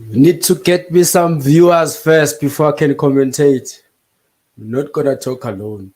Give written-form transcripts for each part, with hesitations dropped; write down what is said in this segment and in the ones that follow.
Need to get me some viewers first before I can commentate. I'm not gonna talk alone.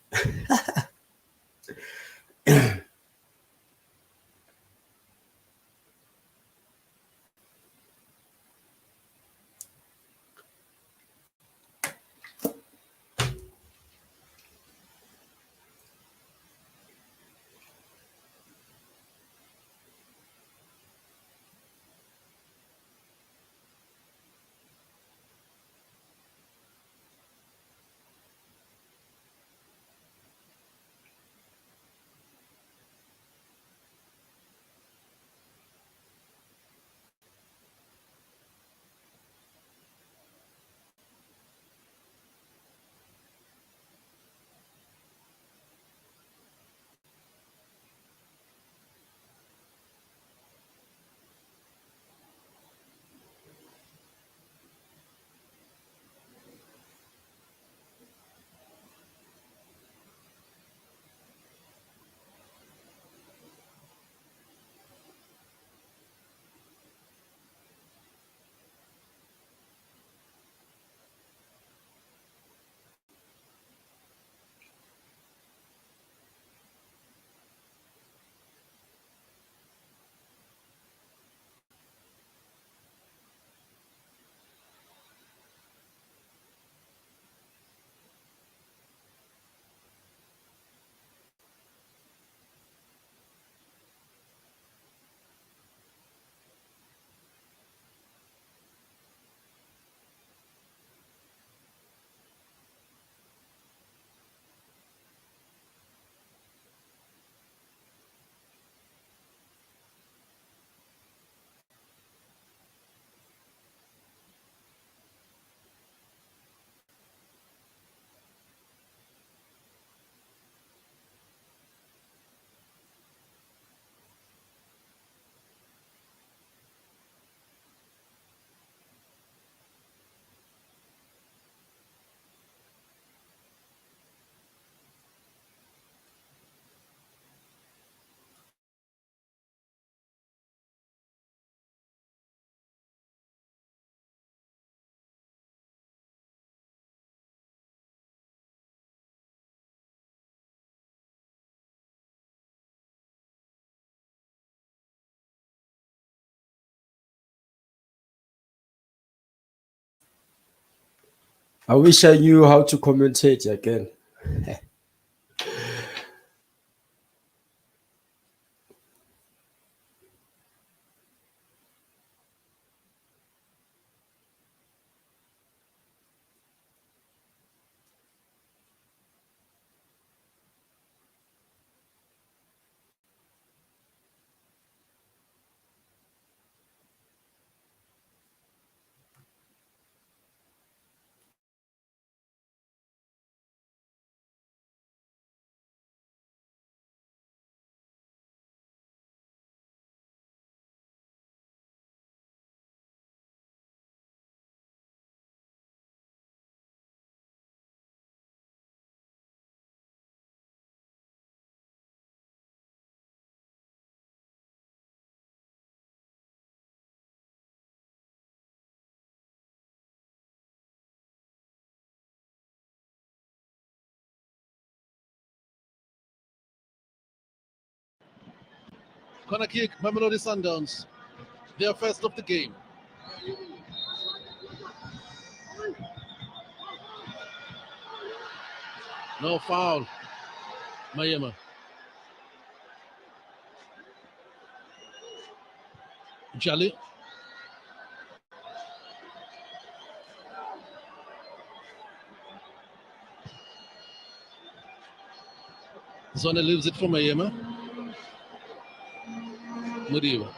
I wish I knew how to commentate again. Corner kick, Mamelodi Sundowns. They are first of the game. No foul. Mayema. Jali. Zone leaves it for Mayema. Muriwa.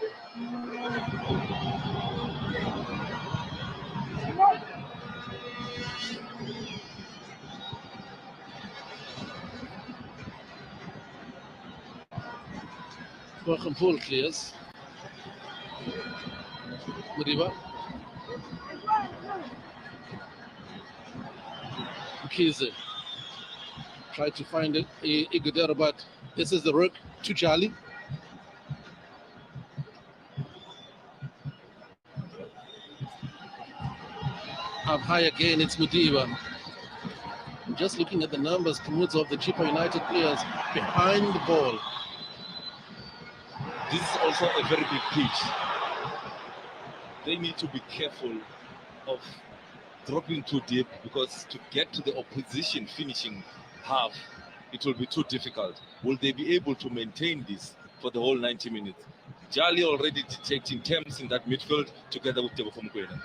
Full clears. Muriwa. Kize. Try to find it. Igudero, but this is the rook to Jali. Up high again, it's Mudiba. Just looking at the numbers, Knut, of the Chippa United players behind the ball. This is also a very big pitch. They need to be careful of dropping too deep, because to get to the opposition finishing half, it will be too difficult. Will they be able to maintain this for the whole 90 minutes? Jali already detecting terms in that midfield together with Tebo Mkwena.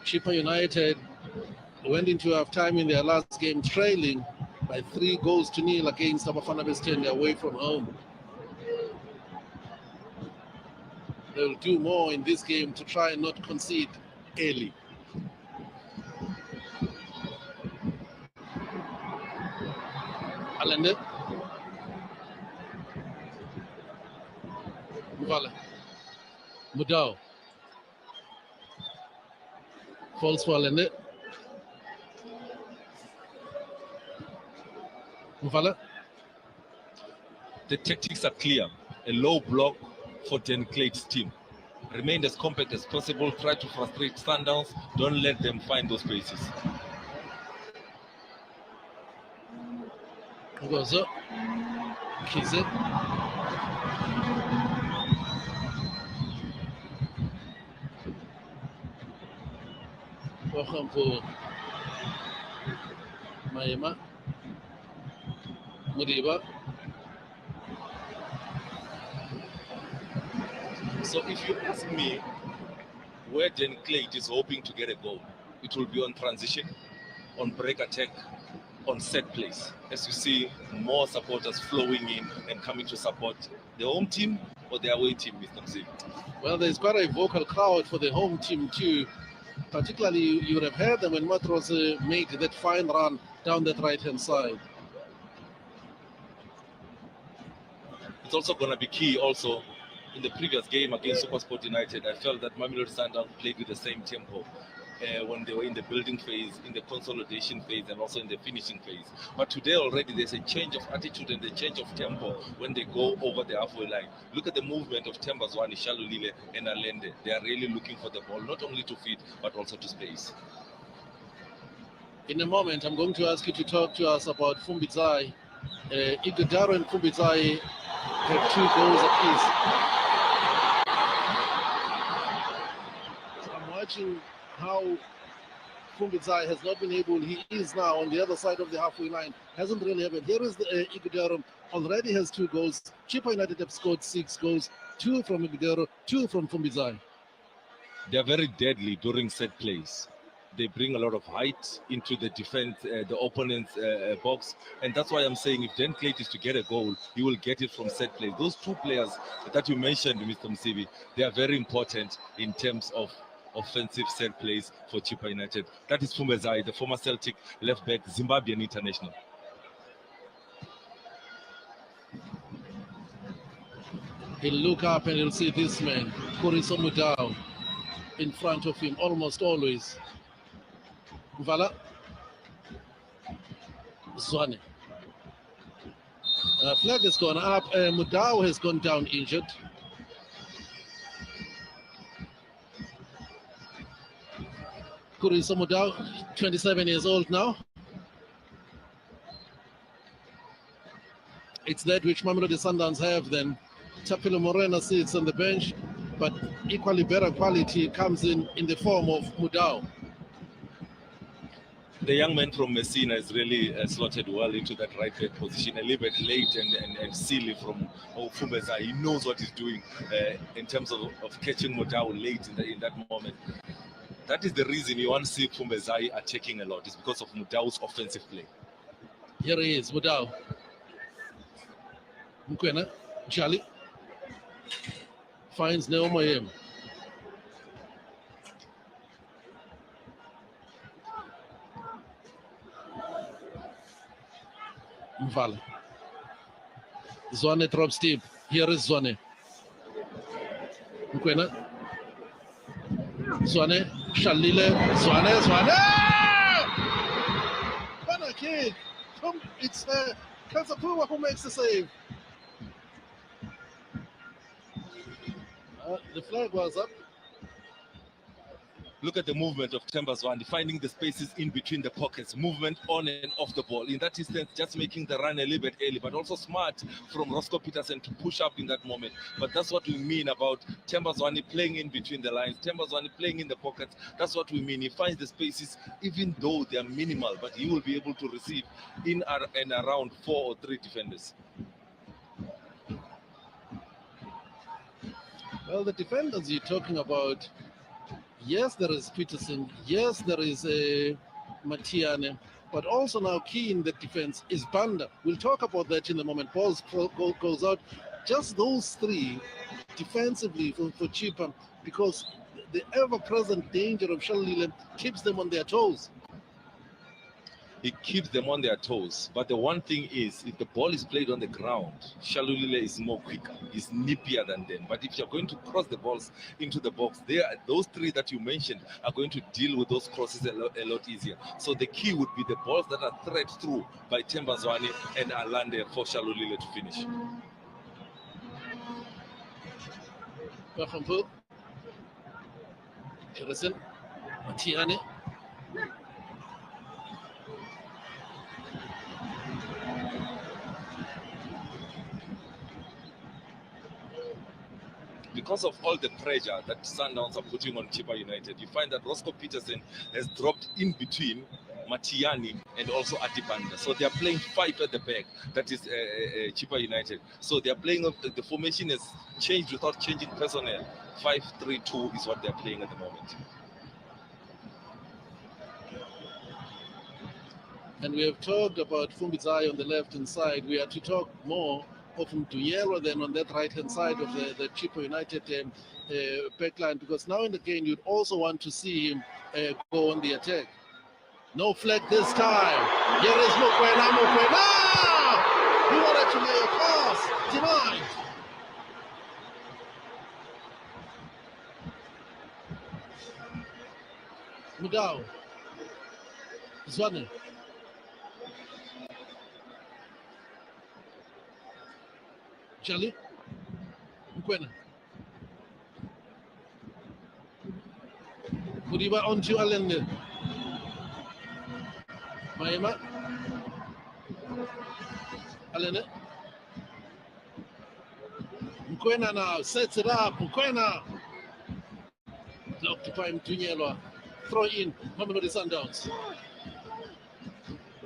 Chippa United went into half-time in their last game trailing by 3-0 against Abafana Bastende away from home. They'll do more in this game to try and not concede early. Alende. Muvala. Mudao. Falls for Alende. Muvala. The tactics are clear. A low block for Dan Clay's team. Remain as compact as possible. Try to frustrate Sundowns. Don't let them find those spaces. Goes up. Kize. Ocampo. Maema. Mudiba. So if you ask me where Dan Clay is hoping to get a goal, it will be on transition, on break attack, on set plays. As you see, more supporters flowing in and coming to support the home team or the away team, Mr. Mzee. Well, there's quite a vocal crowd for the home team too. Particularly, you would have heard them when Matros made that fine run down that right-hand side. It's also going to be key also. In the previous game against SuperSport United, I felt that Mamelodi Sundowns played with the same tempo when they were in the building phase, in the consolidation phase, and also in the finishing phase. But today already there's a change of attitude and a change of tempo when they go over the halfway line. Look at the movement of Tembazwani, Shalulile, and Alende. They are really looking for the ball, not only to feed, but also to space. In a moment, I'm going to ask you to talk to us about Fumbizai. Igudaro and Fumbizai have 2 goals apiece. Watching how Fumbizai has not been able, he is now on the other side of the halfway line, hasn't really happened. Here is the Igudaro, already has 2 goals. Chippa United have scored 6 goals, 2 from Igudaro, 2 from Fumbizai. They are very deadly during set plays. They bring a lot of height into the defense, the opponent's box, and that's why I'm saying if Dan Clayton is to get a goal, he will get it from set plays. Those 2 players that you mentioned, Mr. Msibi, they are very important in terms of offensive set plays for Chippa United. That is Fumbizai, the former Celtic left back, Zimbabwean international. He'll look up and he'll see this man, Kuriso Mudao, in front of him almost always. Vala. Zwane. Flag has gone up. Mudao has gone down injured. Kuriso Mudao, 27 years old now. It's that which Mamelodi Sundowns have then. Tapilo Morena sits on the bench, but equally better quality comes in the form of Mudao. The young man from Messina is really slotted well into that right back position, a little bit late and silly from Fumbizai. He knows what he's doing in terms of catching Mudao late in that moment. That is the reason you want to see Fumbizai attacking a lot. It's because of Mudao's offensive play. Here he is, Mudao. Mkwena, Jali. Finds Neomayem. Mvala. Zwane drops deep. Here is Zwane. Mkwena. Zwane. Shalile. Zwane. Corner kick. It's Kansapua who makes the save. The flag was up. Look at the movement of Tembazwane, finding the spaces in between the pockets, movement on and off the ball. In that instance, just making the run a little bit early, but also smart from Roscoe Peterson to push up in that moment. But that's what we mean about Tembazwane playing in between the lines, Tembazwane playing in the pockets. That's what we mean. He finds the spaces, even though they are minimal, but he will be able to receive in and around 4 or 3 defenders. Well, the defenders you're talking about, yes, there is Peterson. Yes, there is Matiane. But also now key in the defense is Banda. We'll talk about that in a moment. Balls goes out. Just those 3 defensively for Chippa, because the ever-present danger of Shalulile keeps them on their toes. He keeps them on their toes. But the one thing is, if the ball is played on the ground, Shalulile is more quicker, is nippier than them. But if you're going to cross the balls into the box, those 3 that you mentioned are going to deal with those crosses a lot easier. So the key would be the balls that are thread through by Tembazwane and Alande for Shalulile to finish. Bakampu, Peterson, Matiane. Because of all the pressure that Sundowns are putting on Chippa United, you find that Roscoe Peterson has dropped in between Matiani and also Atibanda. So they are playing 5 at the back. That is Chippa United. So they are playing, the formation has changed without changing personnel. 5-3-2 is what they are playing at the moment. And we have talked about Fumbizai on the left-hand side. We are to talk more of Nduyelwa than on that right-hand side of the Chippa United backline, because now and again you'd also want to see him go on the attack. No flag this time. Here is Mukwena. He wanted to lay a pass. Denied. Mugao. Zwane. Charlie. Mukwena. Mudiba on to Alende. Maema. Alende. Mukwena now sets it up. Mukwena. Blocked by Nduyelwa. Throw in. Mamelodi Sundowns.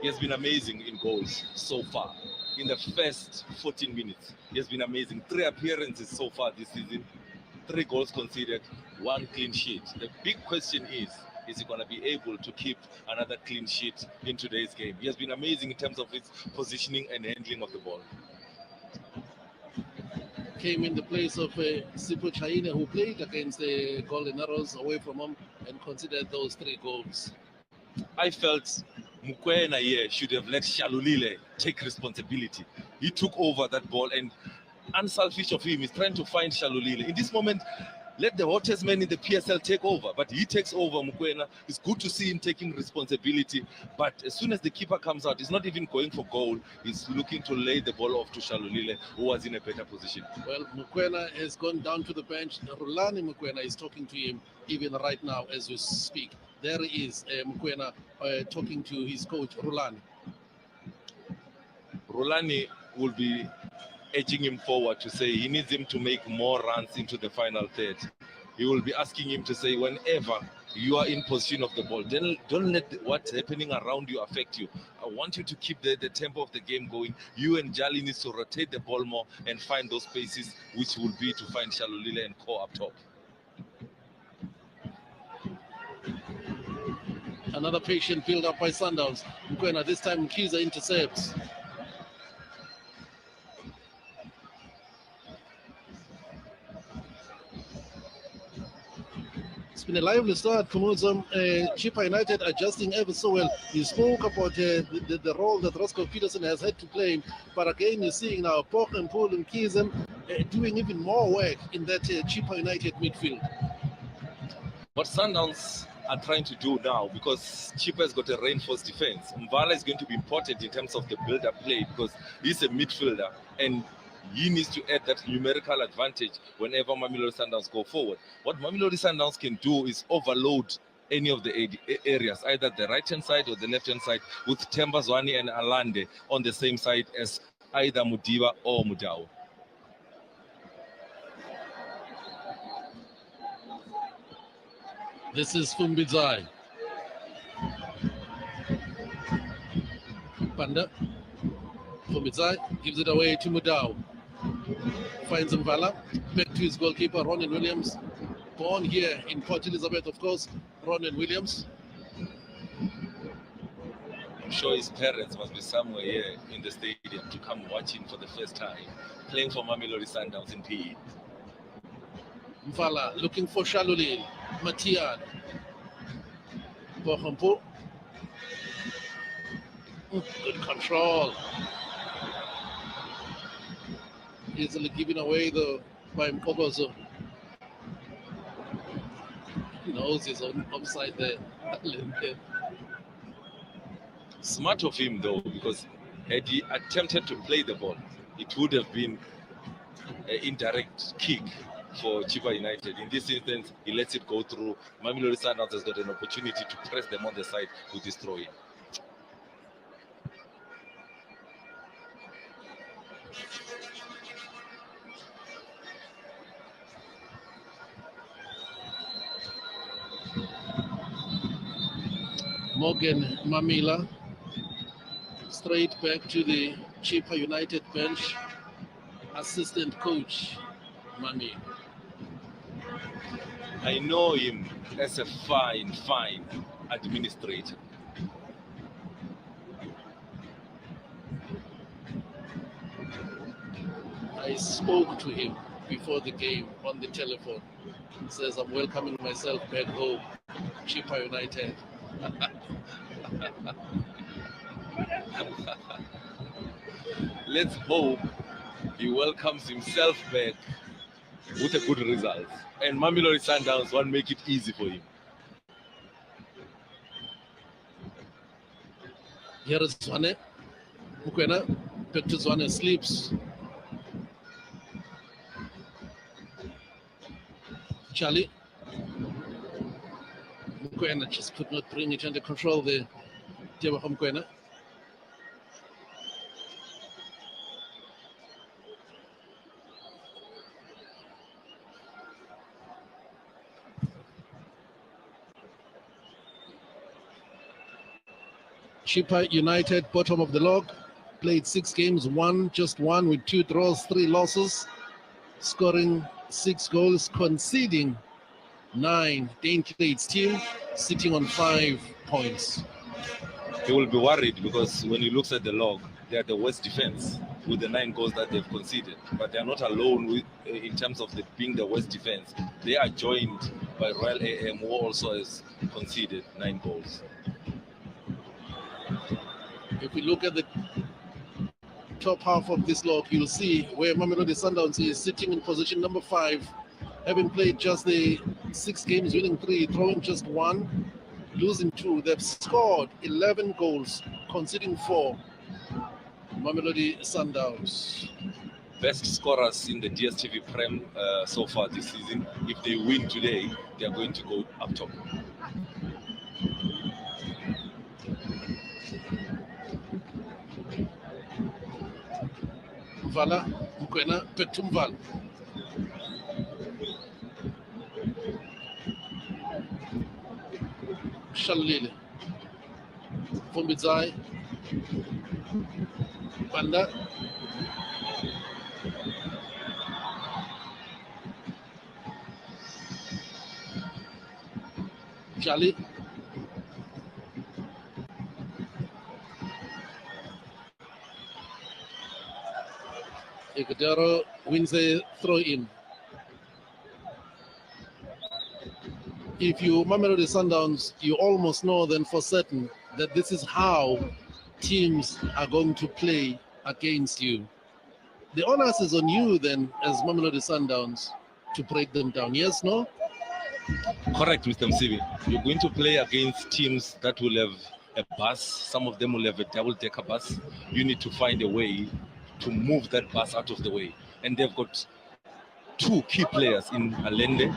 He has been amazing in goals so far. In the first 14 minutes, he has been amazing. 3 appearances so far this season, 3 goals conceded, 1 clean sheet. The big question is he going to be able to keep another clean sheet in today's game? He has been amazing in terms of his positioning and handling of the ball. Came in the place of Sipho Chaine, who played against the Golden Arrows away from home and considered those 3 goals. I felt Mukwena here should have let Shalulile take responsibility. He took over that ball, and unselfish of him is trying to find Shalulile. In this moment, let the hottest man in the PSL take over, but he takes over Mukwena. It's good to see him taking responsibility, but as soon as the keeper comes out, he's not even going for goal. He's looking to lay the ball off to Shalulile, who was in a better position. Well, Mukwena has gone down to the bench. Rulani Mukwena is talking to him even right now as we speak. There is Mukwena talking to his coach, Rulani. Rulani will be edging him forward to say he needs him to make more runs into the final third. He will be asking him to say, whenever you are in position of the ball, then don't let what's happening around you affect you. I want you to keep the tempo of the game going. You and Jali needs to rotate the ball more and find those spaces, which will be to find Shalulile and Ko up top. Another patient build up by Sundowns. Mukwena, this time Mkiza intercepts. It's been a lively start for Chippa United adjusting ever so well. You spoke about the role that Roscoe Peterson has had to play, but again you're seeing now Pok and Paul and Kizem doing even more work in that Chippa United midfield. What Sundowns are trying to do now, because Chippa has got a reinforced defense, Mvala is going to be important in terms of the build-up play because he's a midfielder, and he needs to add that numerical advantage whenever Mamelodi Sundowns go forward. What Mamelodi Sundowns can do is overload any of the areas, either the right-hand side or the left-hand side, with Themba Zwane and Alande on the same side as either Mudiba or Mudau. This is Fumbidzai. Panda. Fumbidzai gives it away to Mudau. Finds Mvala. Back to his goalkeeper, Ronan Williams. Born here in Port Elizabeth, of course, Ronan Williams. I'm sure his parents must be somewhere here in the stadium to come watch him for the first time, playing for Mamelodi Sundowns in PE. Mvala looking for Shalulil. Matian. Bohampo. Good control. Easily given away though by Mpogozo. He knows his own offside there. Smart of him though, because had he attempted to play the ball, it would have been an indirect kick for Chippa United. In this instance, he lets it go through. Mamelodi Sundowns has got an opportunity to press them on the side with his throw-in. Morgan Mamila straight back to the Chippa United bench. Assistant coach Mami. I know him as a fine administrator. I spoke to him before the game on the telephone. He says, I'm welcoming myself back home, Chippa United. Let's hope he welcomes himself back with a good result. And Mamelodi Sundowns won't make it easy for him. Here is Zwane. Mukwena, back to Zwane, sleeps. Charlie. Mukwena just could not bring it under control there. Teboho Mukwena. Chippa United, bottom of the log, played 6 games, just one with 2 draws, 3 losses, scoring 6 goals, conceding 9. Dane Clade's team sitting on 5 points. He will be worried because when he looks at the log, they are the worst defense with the 9 goals that they've conceded. But they are not alone with, in terms of being the worst defense. They are joined by Royal AM, who also has conceded 9 goals. If we look at the top half of this log, you'll see where Mamelodi Sundowns is sitting in position number 5, having played just the 6 games, winning 3, throwing just 1, losing 2. They've scored 11 goals, conceding 4. Mamelodi Sundowns. Best scorers in the DStv Prem so far this season. If they win today, they are going to go up top. Mvala, Mukwena, Petumval. Shalile. Fumbidzai. Panda. Charlie. Igudero wins the throw-in. If you Mamelodi Sundowns, you almost know then for certain that this is how teams are going to play against you. The onus is on you then as Mamelodi Sundowns to break them down. Yes, no? Correct, Mr. Msibi. You're going to play against teams that will have a bus. Some of them will have a double-decker bus. You need to find a way to move that bus out of the way. And they've got two key players in Allende,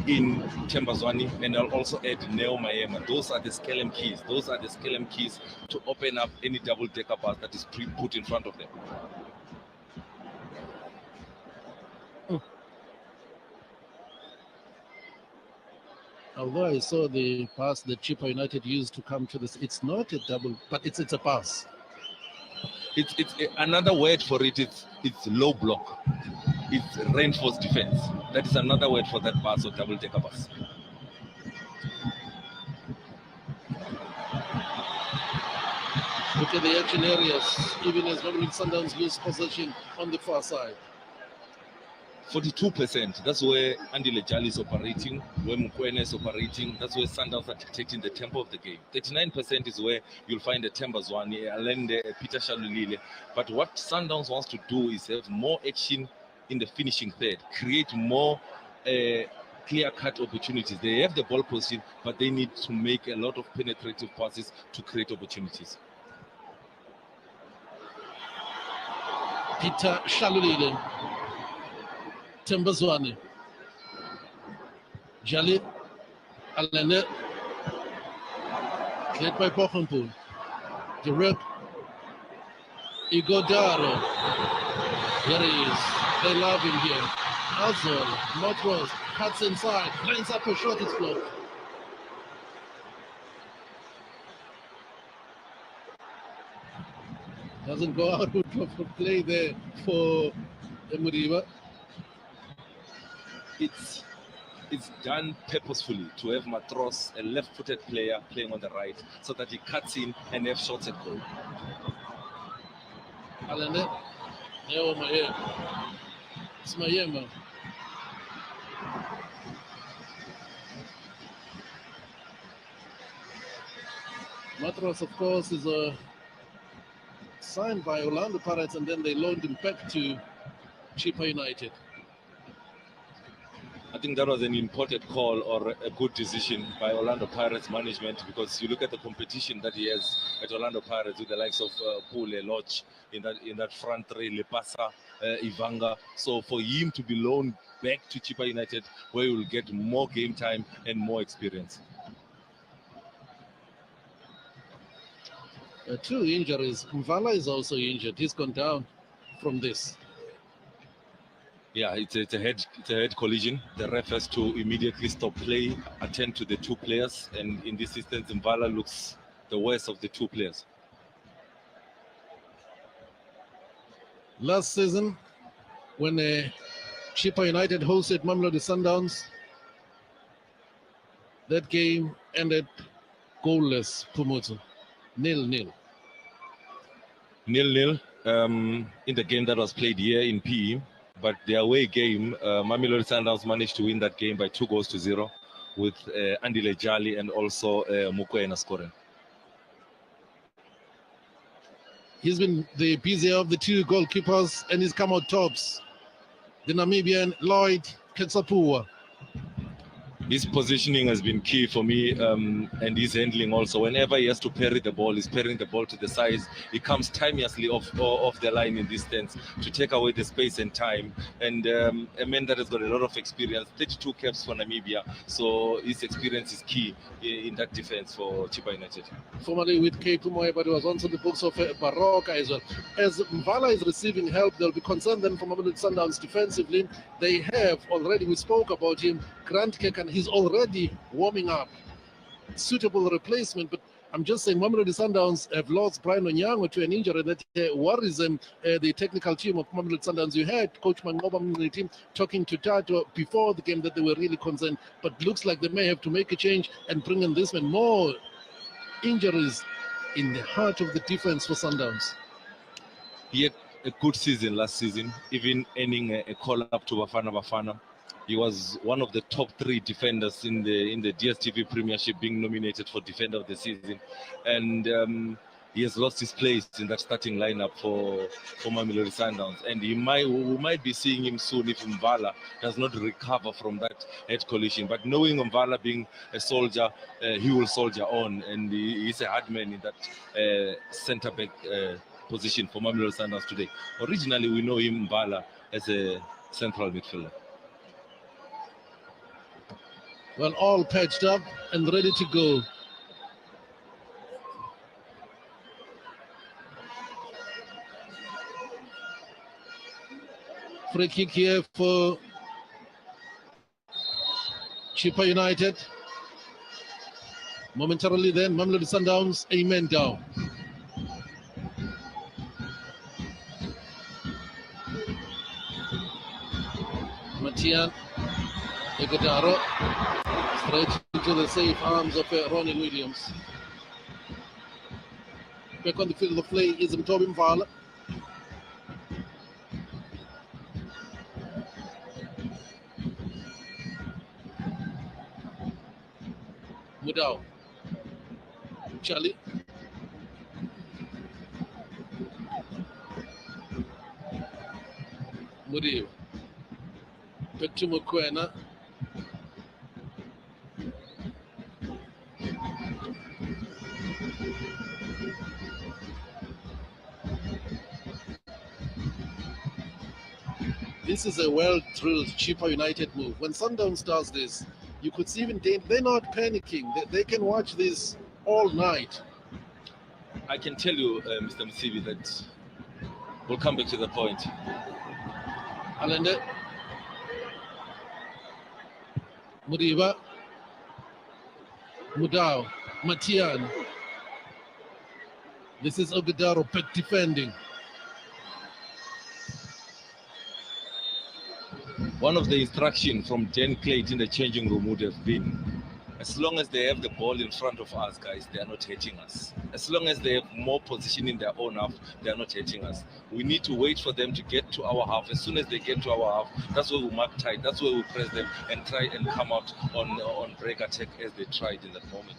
in Tembazwani, and I'll also add Neo Maema. Those are the scalem keys. Those are the scalem keys to open up any double-decker bus that is put in front of them. Although I saw the pass that Chippa United used to come to this, it's not a double, but it's a pass. It's another word for it. It's low block. It's reinforced defense. That is another word for that pass or double-decker pass. Look at the action areas, even as Mamelodi Sundowns lose possession on the far side. 42%, that's where Andile Jali is operating, where Mukwena is operating, that's where Sundowns are dictating the tempo of the game. 39% is where you'll find a Tembazwani, Allende, Peter Shalulile. But what Sundowns wants to do is have more action in the finishing third, create more clear-cut opportunities. They have the ball position, but they need to make a lot of penetrative passes to create opportunities. Peter Shalulile, Tembazwani, Jali, Allende, led by Pochenpoel, Direct, Igodaro, here he is, they love him here, Azol, Motros, cuts inside, lines up a shot, it's blocked. Doesn't go out of play there for Muriba. It's done purposefully to have Matros, a left-footed player, playing on the right, so that he cuts in and have shots at goal. Allende, Neo Maema, it's Maema. Matros, of course, is signed by Orlando Pirates, and then they loaned him back to Chippa United. I think that was an important call or a good decision by Orlando Pirates management, because you look at the competition that he has at Orlando Pirates with the likes of Pule, Lodge in that front three, Lepasa, Ivanga. So for him to be loaned back to Chippa United, where he will get more game time and more experience. Two injuries. Mvala is also injured. He's gone down from this. Yeah, it's a head collision. The ref has to immediately stop play, attend to the two players, and in this instance, Mvala looks the worst of the two players. Last season, when Chippa United hosted Mamelodi Sundowns, that game ended goalless. Pumutu, 0-0. 0-0 in the game that was played here in PE. But the away game, Mamelodi Sundowns managed to win that game by 2-0 with Andile Jali and also Mukwena scoring. He's been the busier of the two goalkeepers, and he's come out tops. The Namibian Lloyd Ketsapua. His positioning has been key for me, and his handling also. Whenever he has to parry the ball, he's parrying the ball to the sides. He comes timeously off the line in distance to take away the space and time. And a man that has got a lot of experience, 32 caps for Namibia, so his experience is key in that defense for Chippa United. Formerly with Cape Moy, but he was also the books of Baroka as well. As Mvala is receiving help, they'll be concerned then for Mamelodi Sundowns defensively. They have already, we spoke about him, Grant Kekan. He's already warming up. Suitable replacement, but I'm just saying Mamelodi Sundowns have lost Brian Onyango to an injury that worries them, the technical team of Mamelodi Sundowns. You had Coach Mangoba and the team talking to Tato before the game that they were really concerned, but looks like they may have to make a change and bring in this man. More injuries in the heart of the defense for Sundowns. He had a good season last season, even earning a call-up to Bafana. He was one of the top 3 defenders in the DStv Premiership, being nominated for Defender of the Season, and he has lost his place in that starting lineup for Mamelodi Sundowns, and we might be seeing him soon if Mvala does not recover from that head collision. But knowing Mvala being a soldier, he will soldier on, and he's a hard man in that centre back position for Mamelodi Sundowns today. Originally, we know him, Mbala, as a central midfielder. Well, all patched up and ready to go. Free kick here for Chippa United. Momentarily then, Mamelodi Sundowns, a man down. Matian Egodaro straight into the safe arms of Ronnie Williams. Back on the field of play is Mtobi Mvala. Mudau. Charlie. Mudio. Back to Mukwena. This is a well-drilled Chippa United move. When Sundowns does this, you could see even they're not panicking. They can watch this all night. I can tell you, Mr. Musibi, that we'll come back to the point. Alende. Mudiba. Mudau. Matian. This is Ogudaro back defending. One of the instructions from Jen Clayton in the changing room would have been, as long as they have the ball in front of us, guys, they are not hitting us. As long as they have more position in their own half, they are not hitting us. We need to wait for them to get to our half. As soon as they get to our half, that's where we mark tight. That's where we press them and try and come out on break attack as they tried in that moment.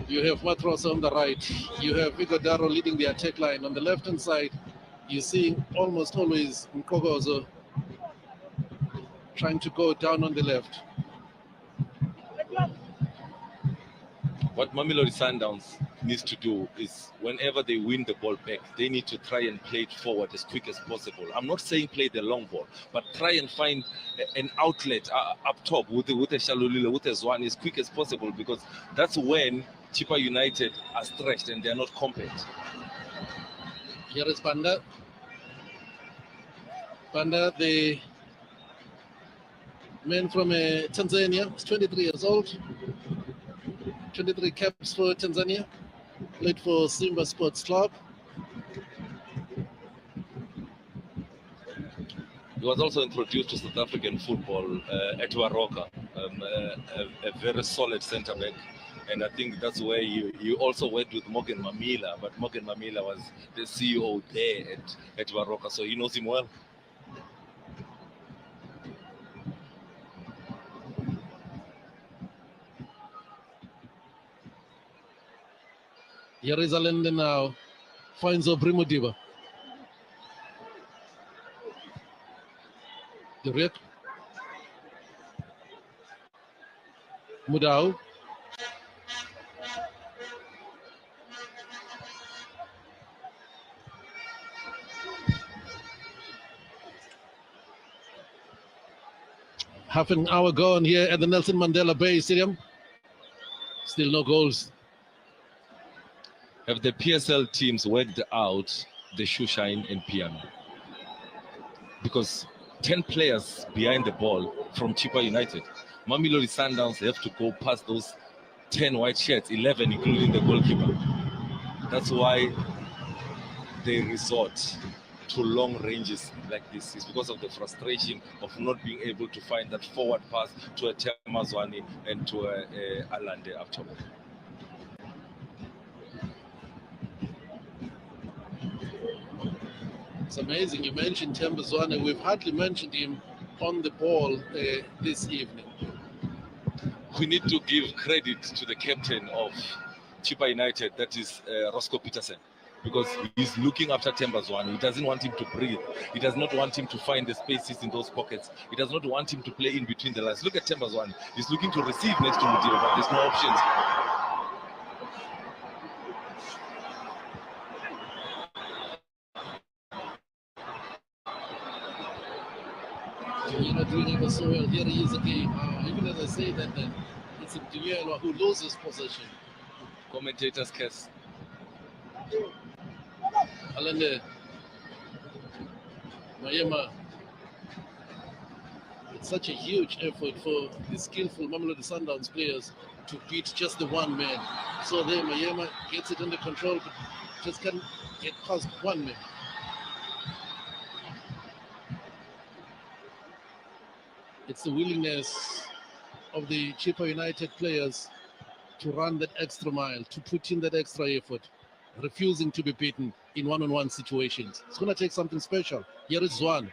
You have Matros on the right. You have Igodaro leading the attack line. On the left-hand side, you're seeing almost always Nkogozo trying to go down on the left. What Mamelodi Sundowns needs to do is, whenever they win the ball back, they need to try and play it forward as quick as possible. I'm not saying play the long ball, but try and find an outlet up top with a Shalulile, with a Zwane as quick as possible, because that's when Chippa United are stretched and they're not compact. Here is Banda. Banda, the man from Tanzania, is 23 years old. 23 caps for Tanzania. Played for Simba Sports Club. He was also introduced to South African football at Waroka, a very solid centre back. And I think that's where you also went with Morgan Mamila, but Morgan Mamila was the CEO there at Waroka, so he knows him well. Here is Alende now, finds Obrimo Diba. Direct. Mudau. Half an hour gone here at the Nelson Mandela Bay Stadium. Still no goals. Have the PSL teams worked out the shoe shine and piano? Because 10 players behind the ball from Chippa United. Mamelodi Sundowns have to go past those 10 white shirts, 11 including the goalkeeper. That's why they resort to long ranges like this. It's because of the frustration of not being able to find that forward pass to a Temazwani and to a Alande afterward. It's amazing. You mentioned Temazwani. We've hardly mentioned him on the ball this evening. We need to give credit to the captain of Chippa United, that is Roscoe Peterson, because he's looking after Temazwani. He doesn't want him to breathe. He does not want him to find the spaces in those pockets. He does not want him to play in between the lines. Look at Temazwani. He's looking to receive next to Mudiba, but there's no options. doing ever so well. Here he is again. Even as I say that, it's Mdinyelwa who loses possession. Commentator's curse. Alende Mayema. It's such a huge effort for the skillful Mamelodi Sundowns players to beat just the one man. So there Mayema gets it under control, but just can't get past one man. It's the willingness of the Chippa United players to run that extra mile, to put in that extra effort, refusing to be beaten in one-on-one situations. It's going to take something special. Here is Zwane.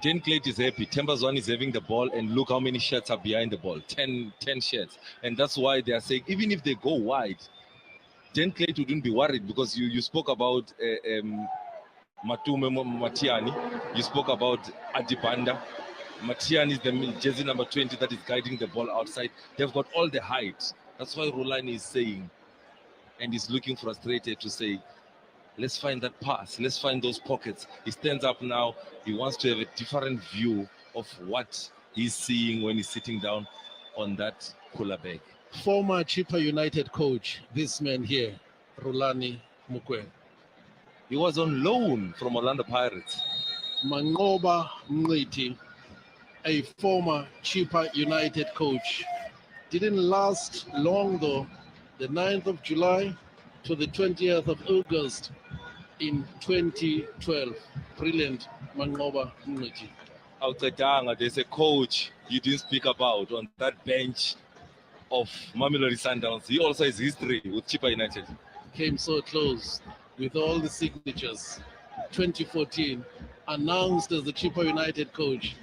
Dan Clayt is happy. Temba Zwane is having the ball, and look how many shots are behind the ball. 10 shots. And that's why they are saying, even if they go wide, Dan Clayt wouldn't be worried, because you spoke about Matume Matiani, you spoke about Adibanda. Matiani is the jersey number 20 that is guiding the ball outside. They've got all the height. That's why Rulani is saying, and he's looking frustrated to say, let's find that pass. Let's find those pockets. He stands up now. He wants to have a different view of what he's seeing when he's sitting down on that cooler bag. Former Chippa United coach, this man here, Rulani Mukwe. He was on loan from Orlando Pirates. Mangoba Mngiti, a former Chippa United coach. Didn't last long though. The 9th of July to the 20th of August in 2012. Brilliant, Mangoba Mngiti. Outside, there's a coach you didn't speak about on that bench of Mamelodi Sundowns. He also has history with Chippa United. Came so close with all the signatures. 2014, announced as the Chippa United coach,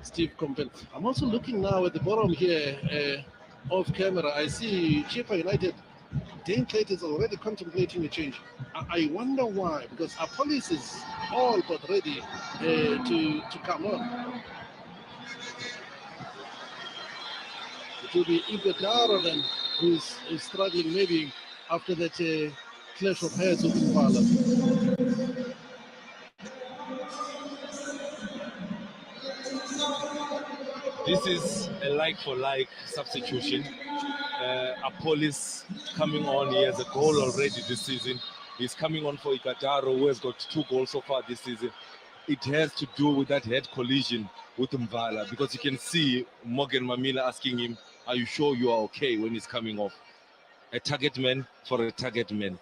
Steve Compton. I'm also looking now at the bottom here, off camera. I see Chippa United. Dan Clayt is already contemplating a change. I wonder why, because our police is all but ready to come on. It will be Igor then who's struggling maybe after that clash of heads with Mbala. This is a like-for-like substitution. Police coming on. He has a goal already this season. He's coming on for Ikataro, who has got 2 goals so far this season. It has to do with that head collision with Mbala, because you can see Morgan Mamila asking him, are you sure you are okay, when he's coming off? A target man for a target man.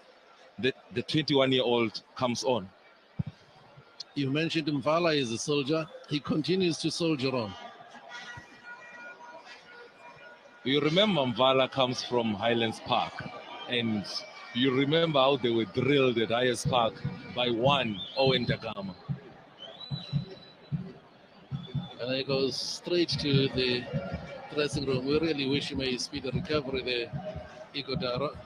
The 21-year-old comes on. You mentioned Mbala is a soldier. He continues to soldier on. You remember Mbala comes from Highlands Park, and you remember how they were drilled at Highlands Park by one Owen Dagama. And he goes straight to the dressing room. We really wish him a speedy recovery there, Igodaro.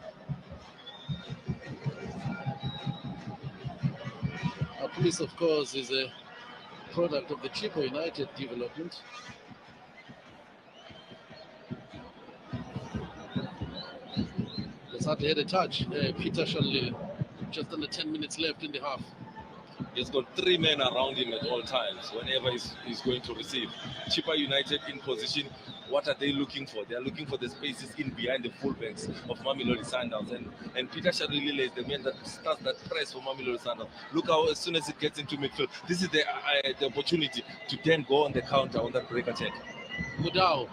Police, of course, is a product of the Chippa United development. He's hardly had a touch. Peter Shalile, just under 10 minutes left in the half. He's got 3 men around him at all times whenever he's going to receive. Chippa United in position. What are they looking for? They are looking for the spaces in behind the fullbacks of Mamelodi Sundowns. And Peter Shalile is the man that starts that press for Mamelodi Sundowns. Look how as soon as it gets into midfield, this is the opportunity to then go on the counter on that break attack. Mudau.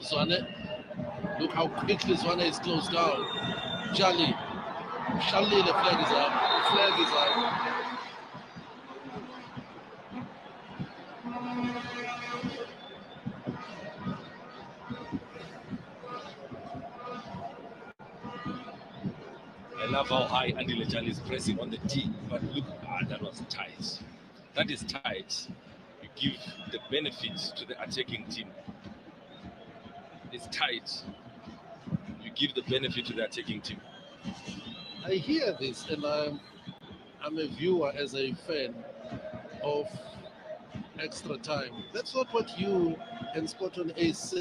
Zwane. Look how quickly Zwane is closed down. Jali. Shalile, the flag is up. The flag is up. I love how high Andy Lejali is pressing on the tee, but look, that was tight. That is tight. You give the benefit to the attacking team. It's tight. You give the benefit to the attacking team. I hear this, and I'm a viewer as a fan of extra time. That's not what you and Spot on Ace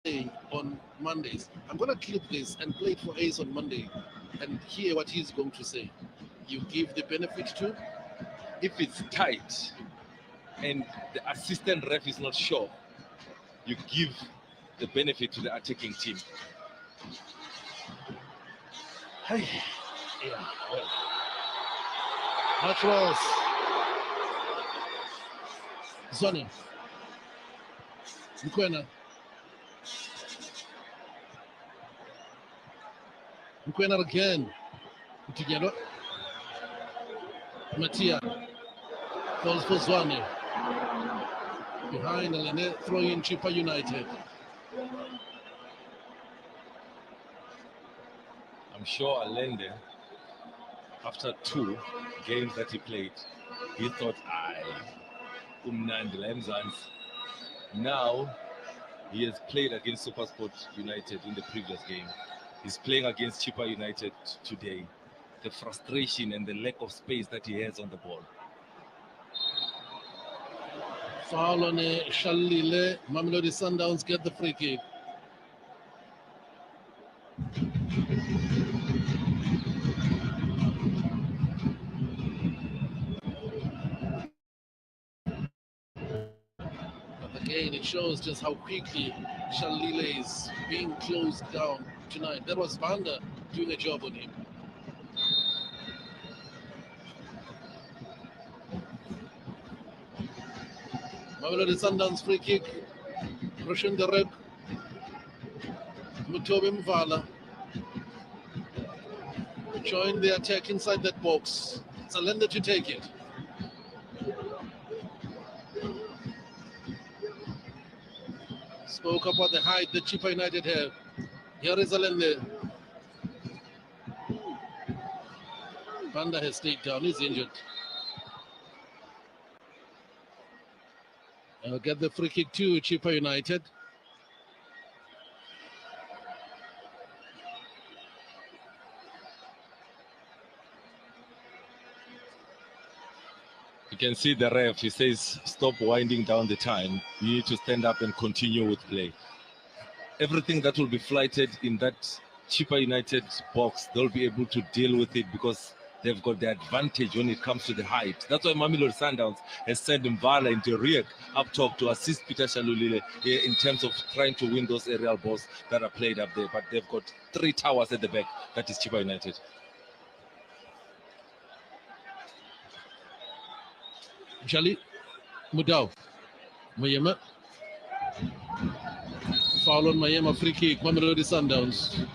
say on Mondays. I'm going to clip this and play it for Ace on Monday. and hear what he's going to say. You give the benefit to? If it's tight and the assistant ref is not sure, you give the benefit to the attacking team. Hey, yeah, well. Much loss. Zwane. Mkwena. Mkwena again. Together. Matia. Falls for Zwane. Behind Alene, throwing in Chippa United. I'm sure Allende, after 2 games that he played, he thought, now he has played against SuperSport United in the previous game. He's playing against Chippa United today. The frustration and the lack of space that he has on the ball. Foul on Shalile. Mamelodi Sundowns get the free kick. But again, it shows just how quickly Shalile is being closed down tonight. That was Banda doing a job on him. Mamelodi Sundowns free kick. Roshan Derek. Mutobe Mvala. Join the attack inside that box. Salenda to take it. Spoke about the height that Chippa United have. Here is Alende. Banda has stayed down, he's injured. Get the free kick to Chippa United. You can see the ref, he says, stop winding down the time. You need to stand up and continue with play. Everything that will be flighted in that Chippa United box, they'll be able to deal with it because they've got the advantage when it comes to the height. That's why Mamelodi Sundowns has sent Mvala into Riek up top to assist Peter Shalulile in terms of trying to win those aerial balls that are played up there. But they've got 3 towers at the back. That is Chippa United. Jali Mudau. Mayema. Foul on Mayema, free kick. Mamelodi Sundowns.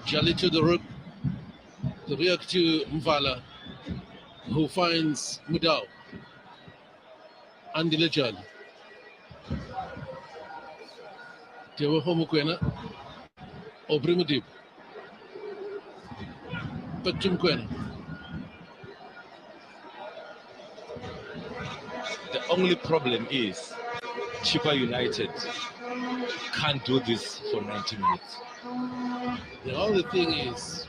Jali to the rook. The Riek to Mvala, who finds Mudau. Andile Jali. Tewa Homukwena. Obrimudib. Petumkwena. The only problem is Chippa United can't do this for 90 minutes. The only thing is,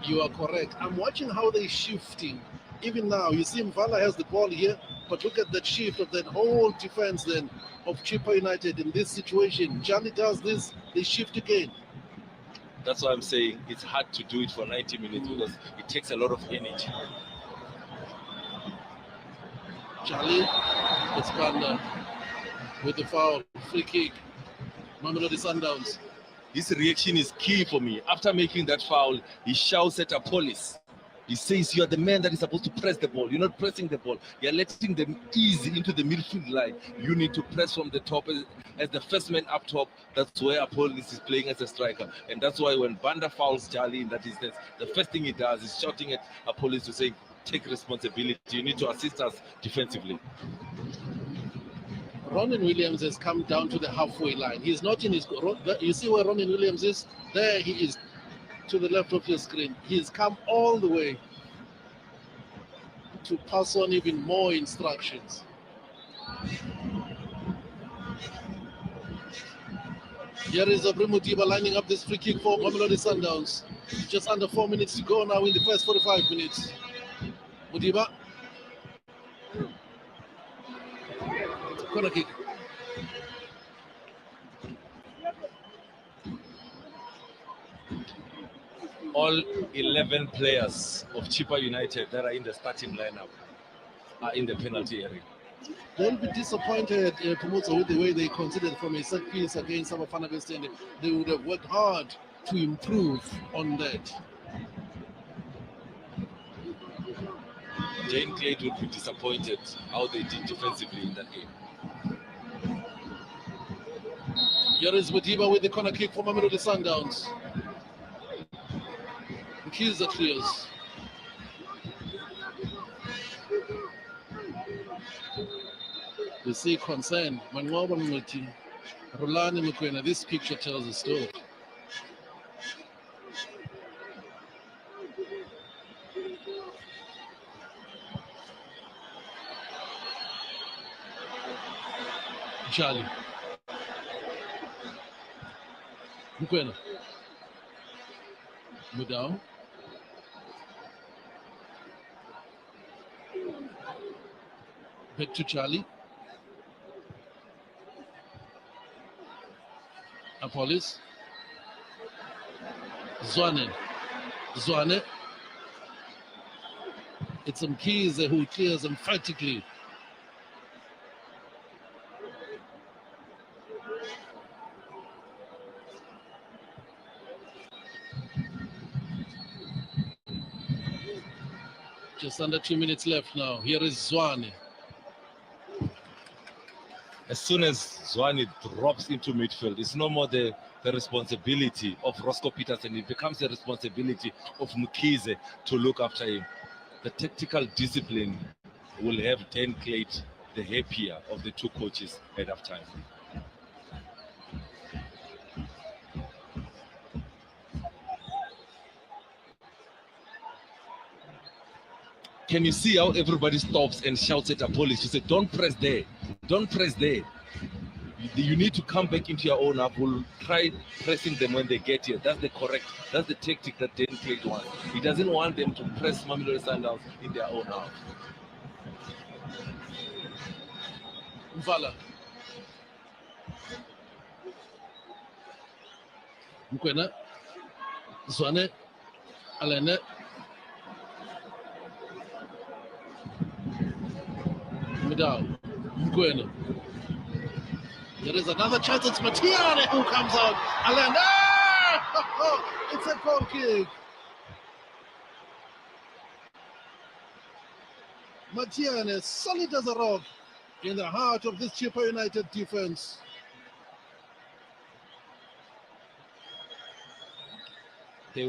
you are correct. I'm watching how they're shifting. Even now, you see Mvala has the ball here, but look at that shift of that whole defense then of Chippa United in this situation. Jali does this, they shift again. That's why I'm saying it's hard to do it for 90 minutes because it takes a lot of energy. Jali gets Banda with the foul, free kick. Mamelodi Sundowns. His reaction is key for me. After making that foul, he shouts at Apollis. He says, you are the man that is supposed to press the ball. You're not pressing the ball. You're letting them ease into the midfield line. You need to press from the top as the first man up top. That's where Apollis is playing as a striker. And that's why when Banda fouls Jali in that instance, the first thing he does is shouting at Apollis to say, take responsibility. You need to assist us defensively. Ronan Williams has come down to the halfway line. He's not in his... You see where Ronan Williams is? There he is, to the left of your screen. He's come all the way to pass on even more instructions. Here is Abrimo Diba lining up this free kick for Mamelodi Sundowns. Just under 4 minutes to go now in the first 45 minutes. Mudiba. Corner kick. All 11 players of Chippa United that are in the starting lineup are in the penalty area. They'll be disappointed, Pumutsa, with the way they considered from a set piece against Sabafana West End. They would have worked hard to improve on that. Jane Clay would be disappointed how they did defensively in that game. Here is Mudiba with the corner kick for Mamelodi Sundowns. The keys are clears. You see concern. Manwaba Mmuti, Rolani Mukwena. This picture tells a story. Charlie. Mukwena. Mudau. Back to Charlie. Apollos. Zwane. It's Mkhize who clears emphatically. Just under 2 minutes left now. Here is Zwane. As soon as Zwane drops into midfield, it's no more the responsibility of Roscoe Peterson. It becomes the responsibility of Mkhize to look after him. The tactical discipline will have Dan Clayt the happier of the two coaches at halftime. Can you see how everybody stops and shouts at Apollos to say, don't press there, don't press there. You need to come back into your own half. We'll try pressing them when they get here. That's the tactic that Dan Clayt wants. He doesn't want them to press Mamelodi Sundowns in their own half. Mvala. Mukwena. Zwane. Alene. Mudau. Mukwena. There is another chance. It's Matiane who comes out. Alene. It's a goal kick. Matiane, solid as a rock in the heart of this Chippa United defense. They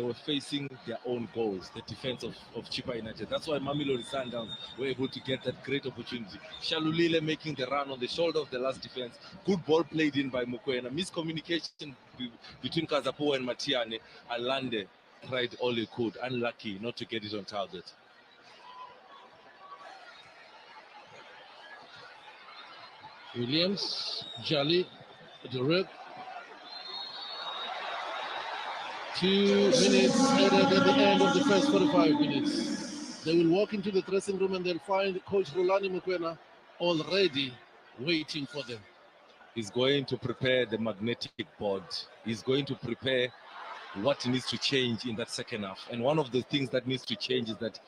were facing their own goals, the defense of Chippa United. That's why Mamelodi Sundowns were able to get that great opportunity. Shalulile making the run on the shoulder of the last defense. Good ball played in by Mukwena. Miscommunication between Kazapo and Matiane. Alande tried all he could. Unlucky not to get it on target. Williams, Jolly, Durek. 2 minutes added at the end of the first 45 minutes. They will walk into the dressing room and they'll find Coach Rolani Mukwena already waiting for them. He's going to prepare the magnetic board. He's going to prepare what needs to change in that second half. And one of the things that needs to change is that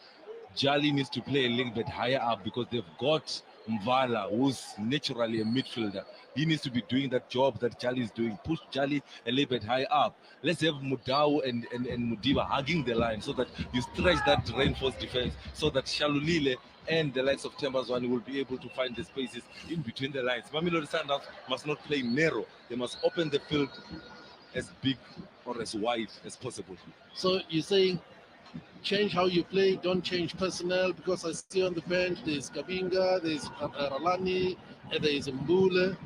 Jali needs to play a little bit higher up because they've got Mvala, who's naturally a midfielder. He needs to be doing that job that Jali is doing. Push Jali a little bit higher up. Let's have Mudau and Mudiba hugging the line so that you stretch that reinforced defense so that Shalulile and the likes of Tembazwani will be able to find the spaces in between the lines. Mamelodi Sundowns must not play narrow. They must open the field as big or as wide as possible. So you're saying change how you play, don't change personnel, because I see on the bench there's Kabinga, there's Ralani, and there's Mbule.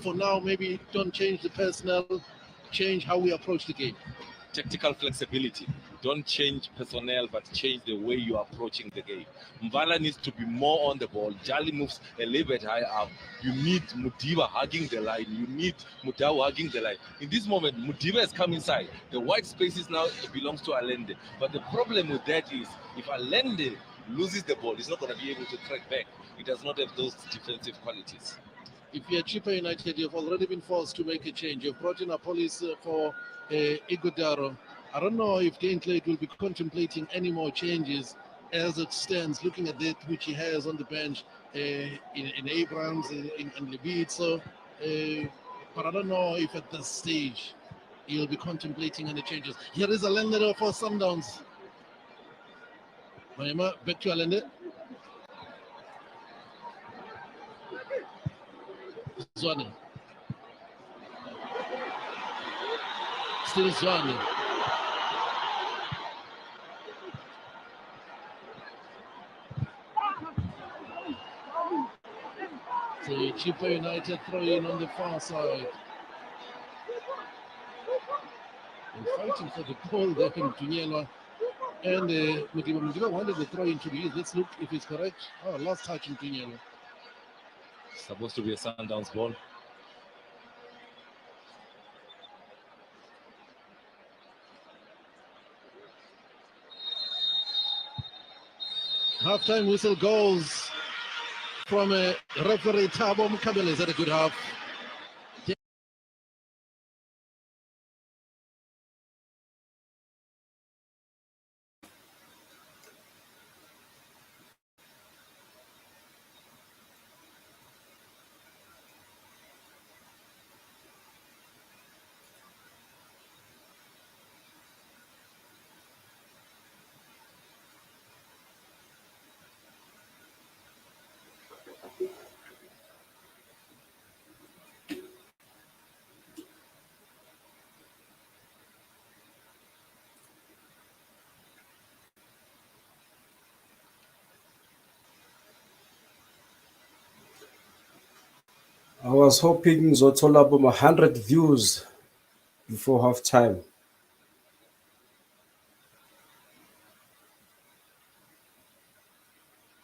For now, maybe don't change the personnel, change how we approach the game. Tactical flexibility. don't change personnel, but change the way you're approaching the game. Mvala needs to be more on the ball. Jali moves a little bit high up. You need Mudiba hugging the line. You need Mudau hugging the line. In this moment, Mudiba has come inside. The white spaces now belongs to Allende. But the problem with that is, if Allende loses the ball, he's not going to be able to track back. He does not have those defensive qualities. If you're Chippa United, you've already been forced to make a change. You've brought in a police for Igudaro. I don't know if Dane Clegg will be contemplating any more changes as it stands, looking at that which he has on the bench in Abrams, in Levit. So, but I don't know if at this stage he'll be contemplating any changes. Here is a Alende for Sundowns. Mayema, back to Alende. Zwane. Still Zwane. So Chippa United throw in on the far side. And fighting for the ball there in Tunyelwa. And Mudiba wanted the throw in to be used. Let's look if it's correct. Oh, last touch in Tunyelwa. Supposed to be a Sundowns ball. Halftime whistle goes from referee Thabo Mkabele. Is that a good half? I was hoping ngizothola boma 100 views before half time.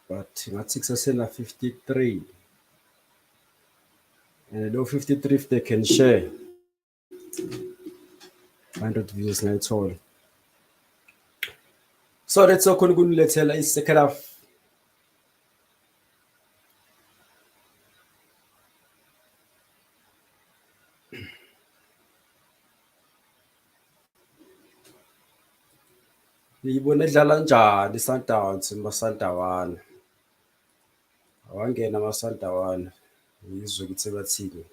But ngathi kusasena 53. And low 53 if they can share 100 views ngayithola. So let's okhona ukunilethela i-second half. Niyibona edlala njani i-Sundowns masandawana. Awangena amasandawana. Ngizwe ukuthi bathini.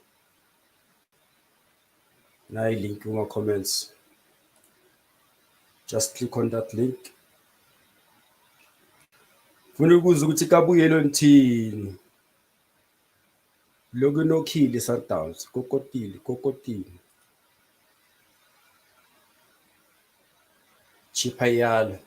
Nayi link kuma comments. Just click on that link. Funa ukuzwa ukuthi kabuyelo nithini. Loku nokhile i-Sundowns, kokotile. Chippa yala.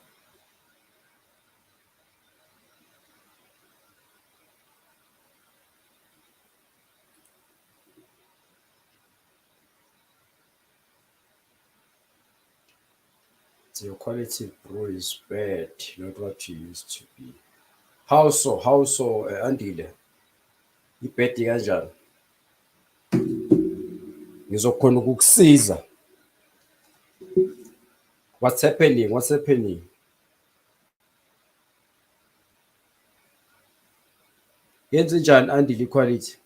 Your quality, bro, is bad, not what you used to be. How so? Andile. Ibhedi kanjani? Ngizokhona ukukusiza. What's happening? Yenze njani Andile quality?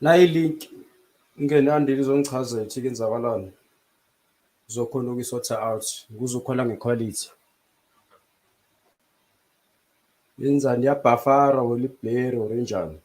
Nayi link ingene Andile izongichazela ukuthi kenzakalani. Uzokhona ukuyisotha out. Kuzokhona ngequality. Yenzani yabhafara weli player oranjani?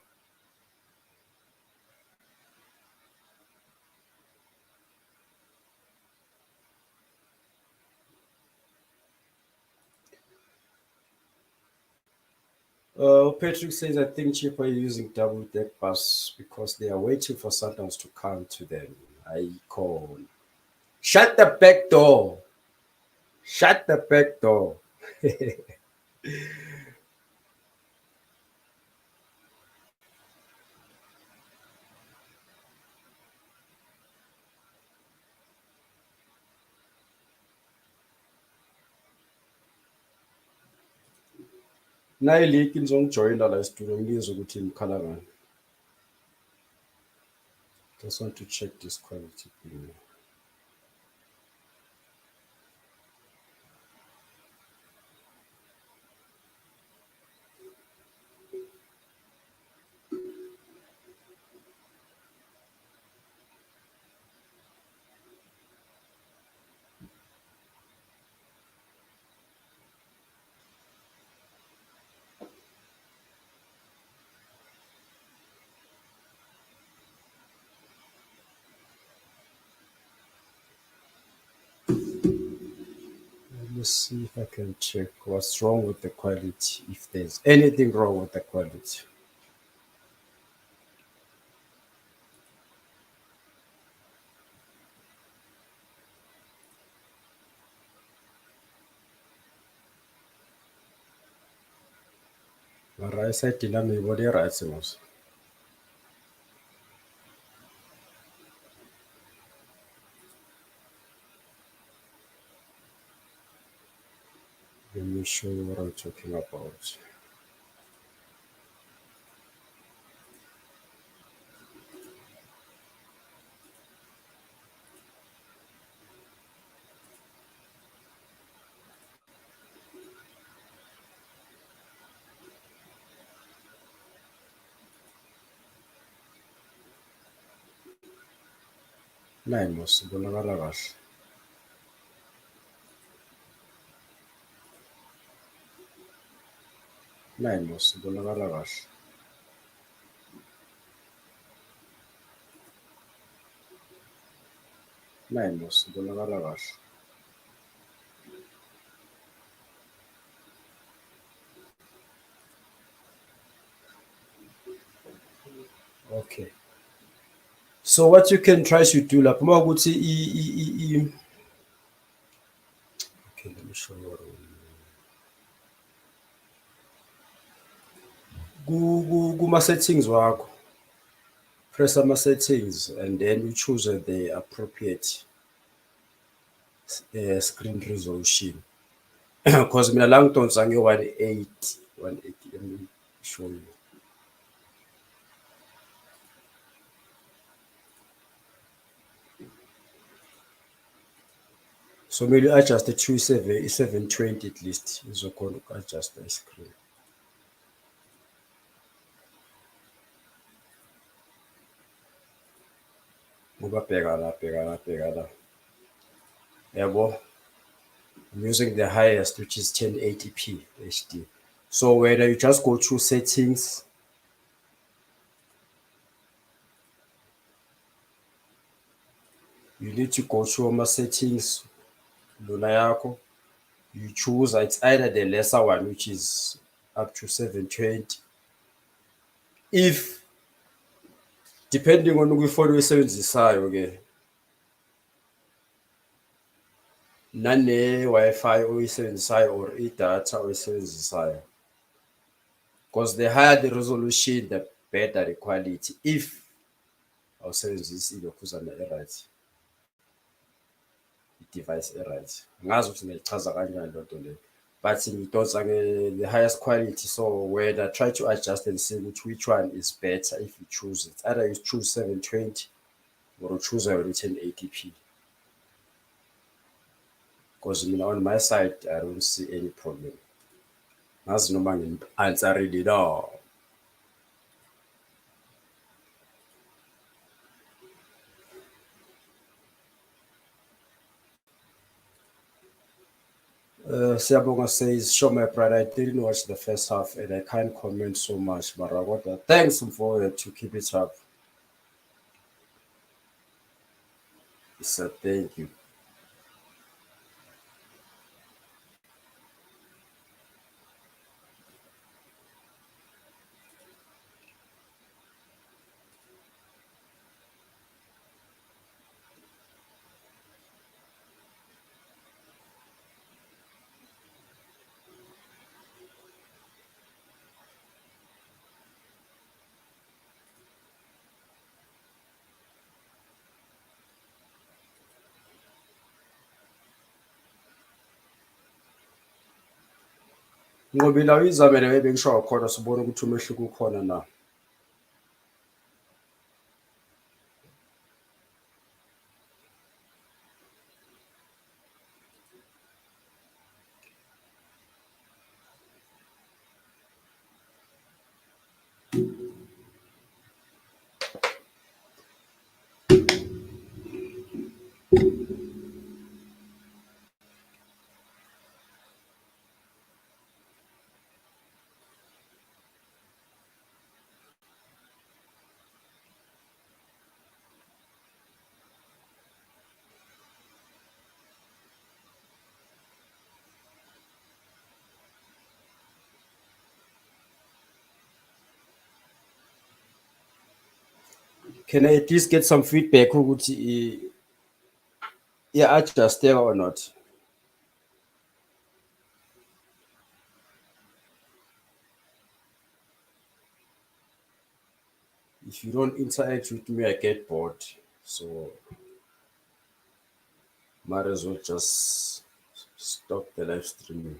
Patrick says, I think Chippa is using double deck bus because they are waiting for Sundowns to come to them. I call. Shut the back door. Shut the back door. Nayiliki nizongijoyina la studio ngizwe ukuthi ngikhala ngani. Just want to check this quality thing. Let me see if I can check what's wrong with the quality, if there's anything wrong with the quality. Mara site lami ibone right mos. Let me show you what I'm talking about. Nayi mos ibonakala kahle. Nayi mos ibonakala kahle. Nayi mos ibonakala kahle. Okay. So what you can try to do lapha uma ukuthi okay, let me show you what kuma settings wakho. Press ama settings and then you choose the appropriate screen resolution. Because mina la ngidonsa nge 180, let me show you. So maybe adjust it to 720 at least. Izokhona uku-adjust the screen. Ngoba bheka la. Yabo. I'm using the highest, which is 1080p HD. So whether you just go to settings, you need to go to my settings, lona yakho. You choose, it's either the lesser one, which is up to 720. If, depending on kwifoni oyisebenzisayo ke, nane-Wi-Fi oyisebenzisayo or idatha oyisebenzisayo. Because the higher the resolution, the better the quality. If awusebenzisi ilokhuzana e-right, i-device e-right. Ngazi ukuthi ngichaza kanjani loo nto leyo. But ngidonsa the highest quality, so whether try to adjust and see which one is better if you choose it. Either you choose 720 or you choose 1080p. Because on my side, I don't see any problem. Ngazi noma ngini-answerile no. Siyabonga says, show my brother, I didn't watch the first half and I can't comment so much, but I got that. Thanks for to keep it up. So thank you. Ngobila uyizamele ebengisho khona sibone ukuthi umehluko ukhona na. Can I at least get some feedback ukuthi adjusteka or not? If you don't interact with me, I get bored. So might as well just stop the live streaming.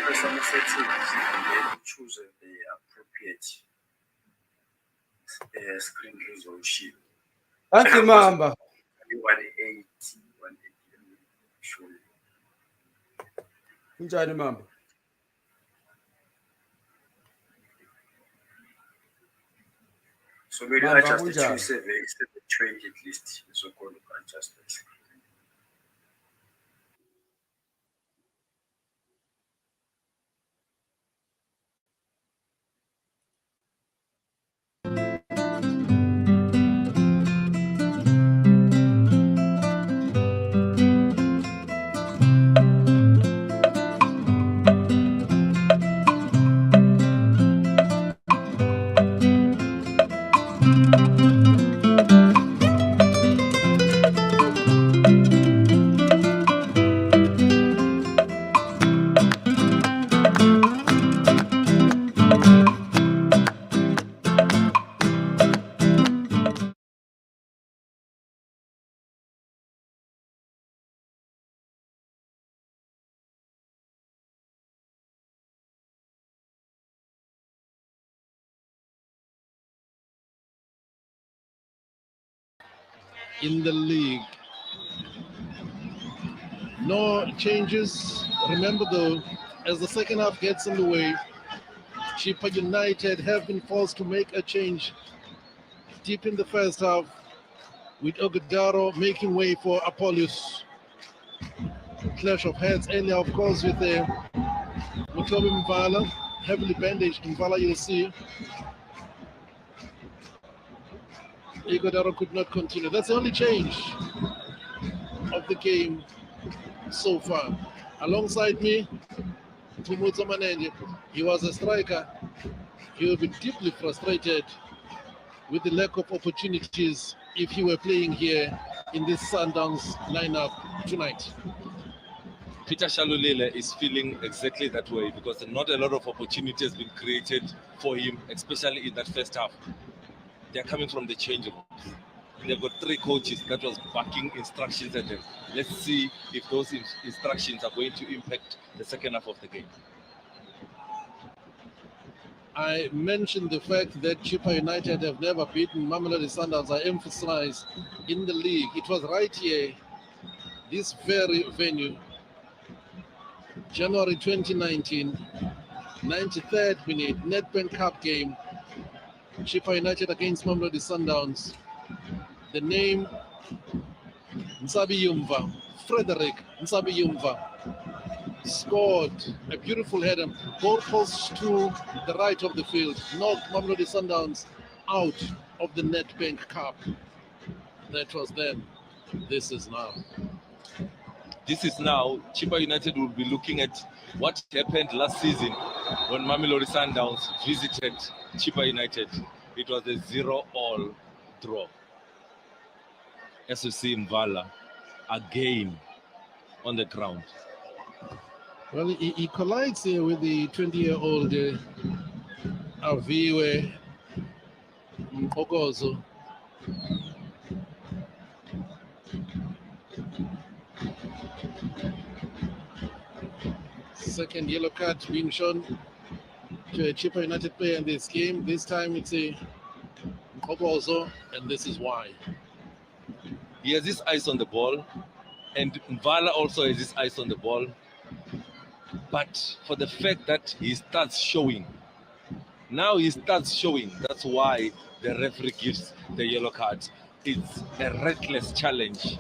Press on the settings and then choose the appropriate screen resolution. Auntie Mamba. 180, 180. Show you. Kunjani Mamba? So maybe Manga adjust the kunjani? 2720 at least. So called adjust the screen. In the league. No changes. Remember though, as the second half gets underway, Chippa United have been forced to make a change deep in the first half, with Ogadaro making way for Apollos. Clash of heads earlier, of course, with Mutobi Mvala, heavily bandaged. Mvala, you'll see. Ogadaro could not continue. That's the only change of the game so far. Alongside me, Tumutsa Manenge. He was a striker. He will be deeply frustrated with the lack of opportunities if he were playing here in this Sundowns lineup tonight. Peter Shalulile is feeling exactly that way because not a lot of opportunity has been created for him, especially in that first half. They're coming from the change rooms. They've got three coaches that was backing instructions at them. Let's see if those instructions are going to impact the second half of the game. I mentioned the fact that Chippa United have never beaten Mamelodi Sundowns. I emphasize in the league. It was right here, this very venue, January 2019, 93rd minute, Nedbank Cup game, Chippa United against Mamelodi Sundowns. The name Nsabi Yumva, Frederick Nsabi Yumva, scored a beautiful header, goal post to the right of the field, knocked Mamelodi Sundowns out of the Nedbank Cup. That was then. This is now. This is now. Chippa United will be looking at what happened last season when Mamelodi Sundowns visited Chippa United. It was a 0-all draw. As you see Mvala again on the ground. Well, he collides here with the 20-year-old Aviwe Mkogozo. Second yellow card being shown to a Chippa United player in this game. This time it's a Mkogozo, and this is why. He has his eyes on the ball, and Mvala also has his eyes on the ball. But for the fact that he starts showing, that's why the referee gives the yellow card. It's a reckless challenge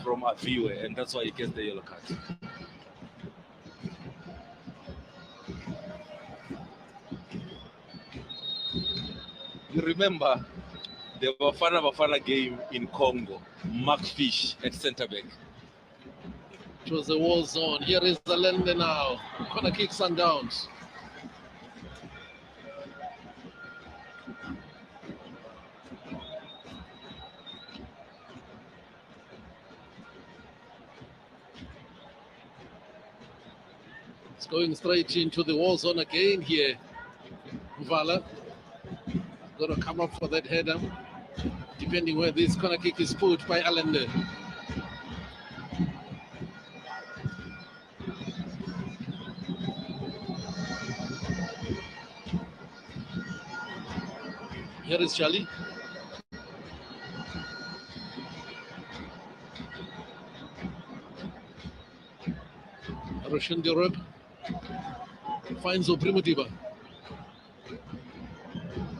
from Aviwe, and that's why he gets the yellow card. You remember the Bafana game in Congo, Mark Fish at centre back. It was a war zone. Here is the Lende now. Corner kick Sundowns. It's going straight into the war zone again here. Mvala going to come up for that header, depending where this corner kick is put by Allende. Here is Charlie. Roshan Dirob finds Oprimo Diba.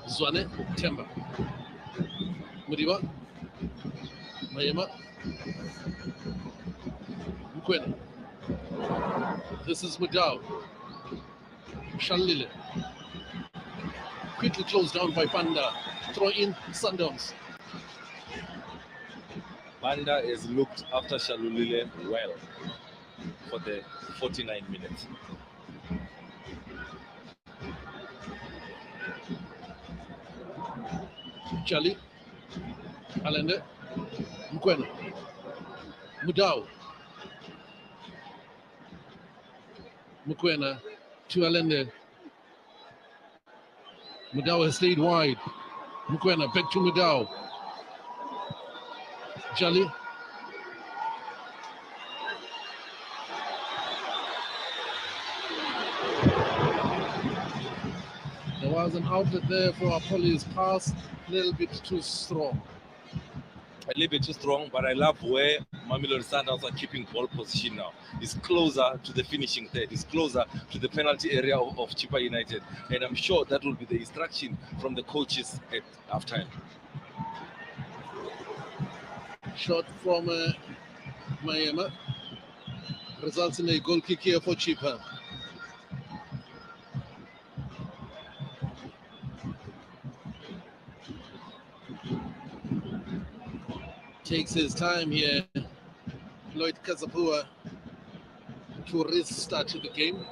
Zwane, Temba. Mudiba. Mayema. Mkwena. This is Mudau. Shalile. Quickly closed down by Banda. Throw in Sundowns. Banda has looked after Shalulile well for the 49 minutes. Charlie. Alende. Mkwena. Mudau. Mkwena to Alende. Mudau has stayed wide. Mkwena back to Mudau. Jali. There was an outlet there for Apollo's pass, a little bit too strong. A little bit too strong, but I love where Mamelodi Sundowns are keeping ball position now. It's closer to the finishing third. It's closer to the penalty area of Chippa United. And I'm sure that will be the instruction from the coaches at halftime. Shot from Mayema results in a goal kick here for Chippa. Takes his time here, Lloyd Kazapua, to restart the game.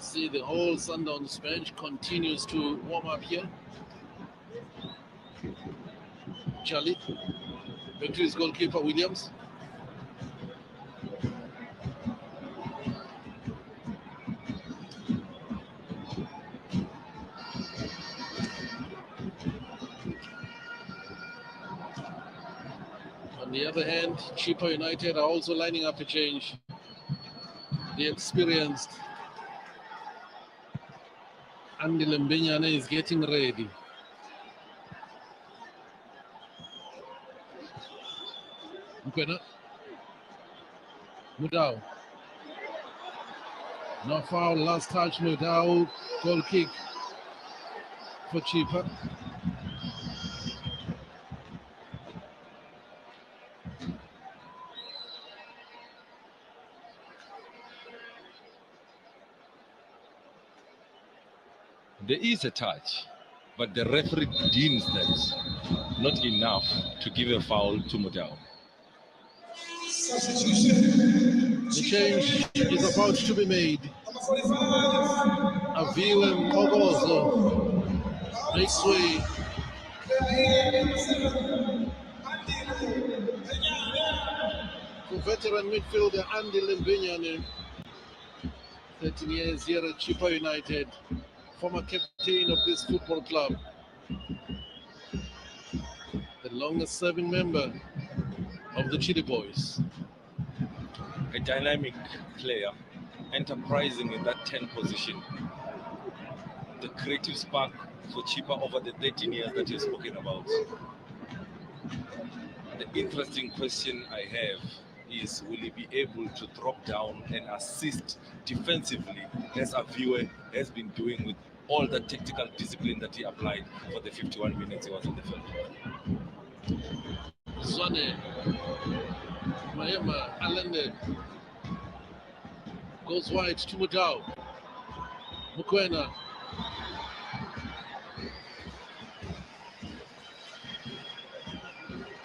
See, the whole Sundowns bench continues to warm up here. Charlie, back to his goalkeeper Williams. On the other hand, Chippa United are also lining up a change. The experienced Andy Lembenyane is getting ready. Mkwena. Mudau. No foul, last touch, Mudau. Goal kick for Chippa. There is a touch, but the referee deems that not enough to give a foul to Mudau. The change is about to be made. Aviu Mkogozo makes way. For veteran midfielder Andy Lembenyane, 13 years here at Chippa United, former captain of this football club, the longest serving member of the Chili Boys. A dynamic player, enterprising in that 10 position. The creative spark for Chippa over the 13 years that you've spoken about. The interesting question I have is, will he be able to drop down and assist defensively as Aviwe has been doing with all the tactical discipline that he applied for the 51 minutes he was on the field? Zwane, Mayema, Alende, goes wide to Mudau. Mkwena.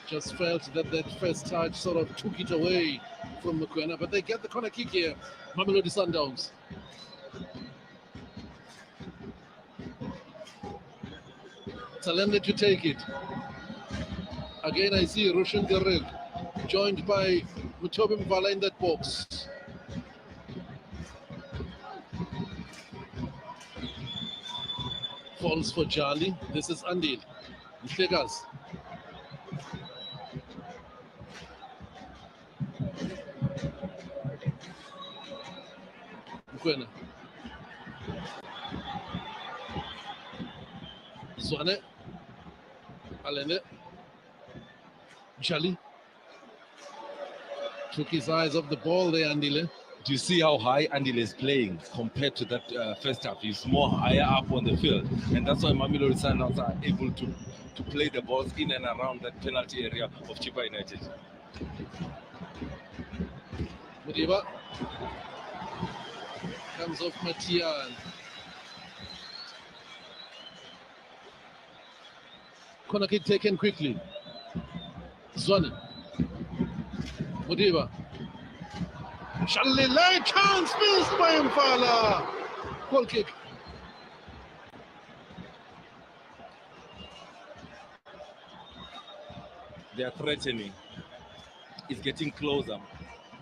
Just felt that first touch sort of took it away from Mkwena, but they get the corner kick here. Mamelodi Sundowns. Talende to take it. Again, I see Roshan Derek joined by Mutobi Mvala in that box. Falls for Charlie. This is Andy. Mhlegas. Mkwena. Zwane. Alende. Jali. Took his eyes off the ball there, Andile. Do you see how high Andile is playing compared to that first half? He's more higher up on the field, and that's why Mamelodi Sundowns are able to play the balls in and around that penalty area of Chippa United. Mudiba comes off Matian. Corner kick taken quickly. Zwane. Mudiba. Shalilay chance missed by Mfala. Goal kick. They are threatening. It's getting closer.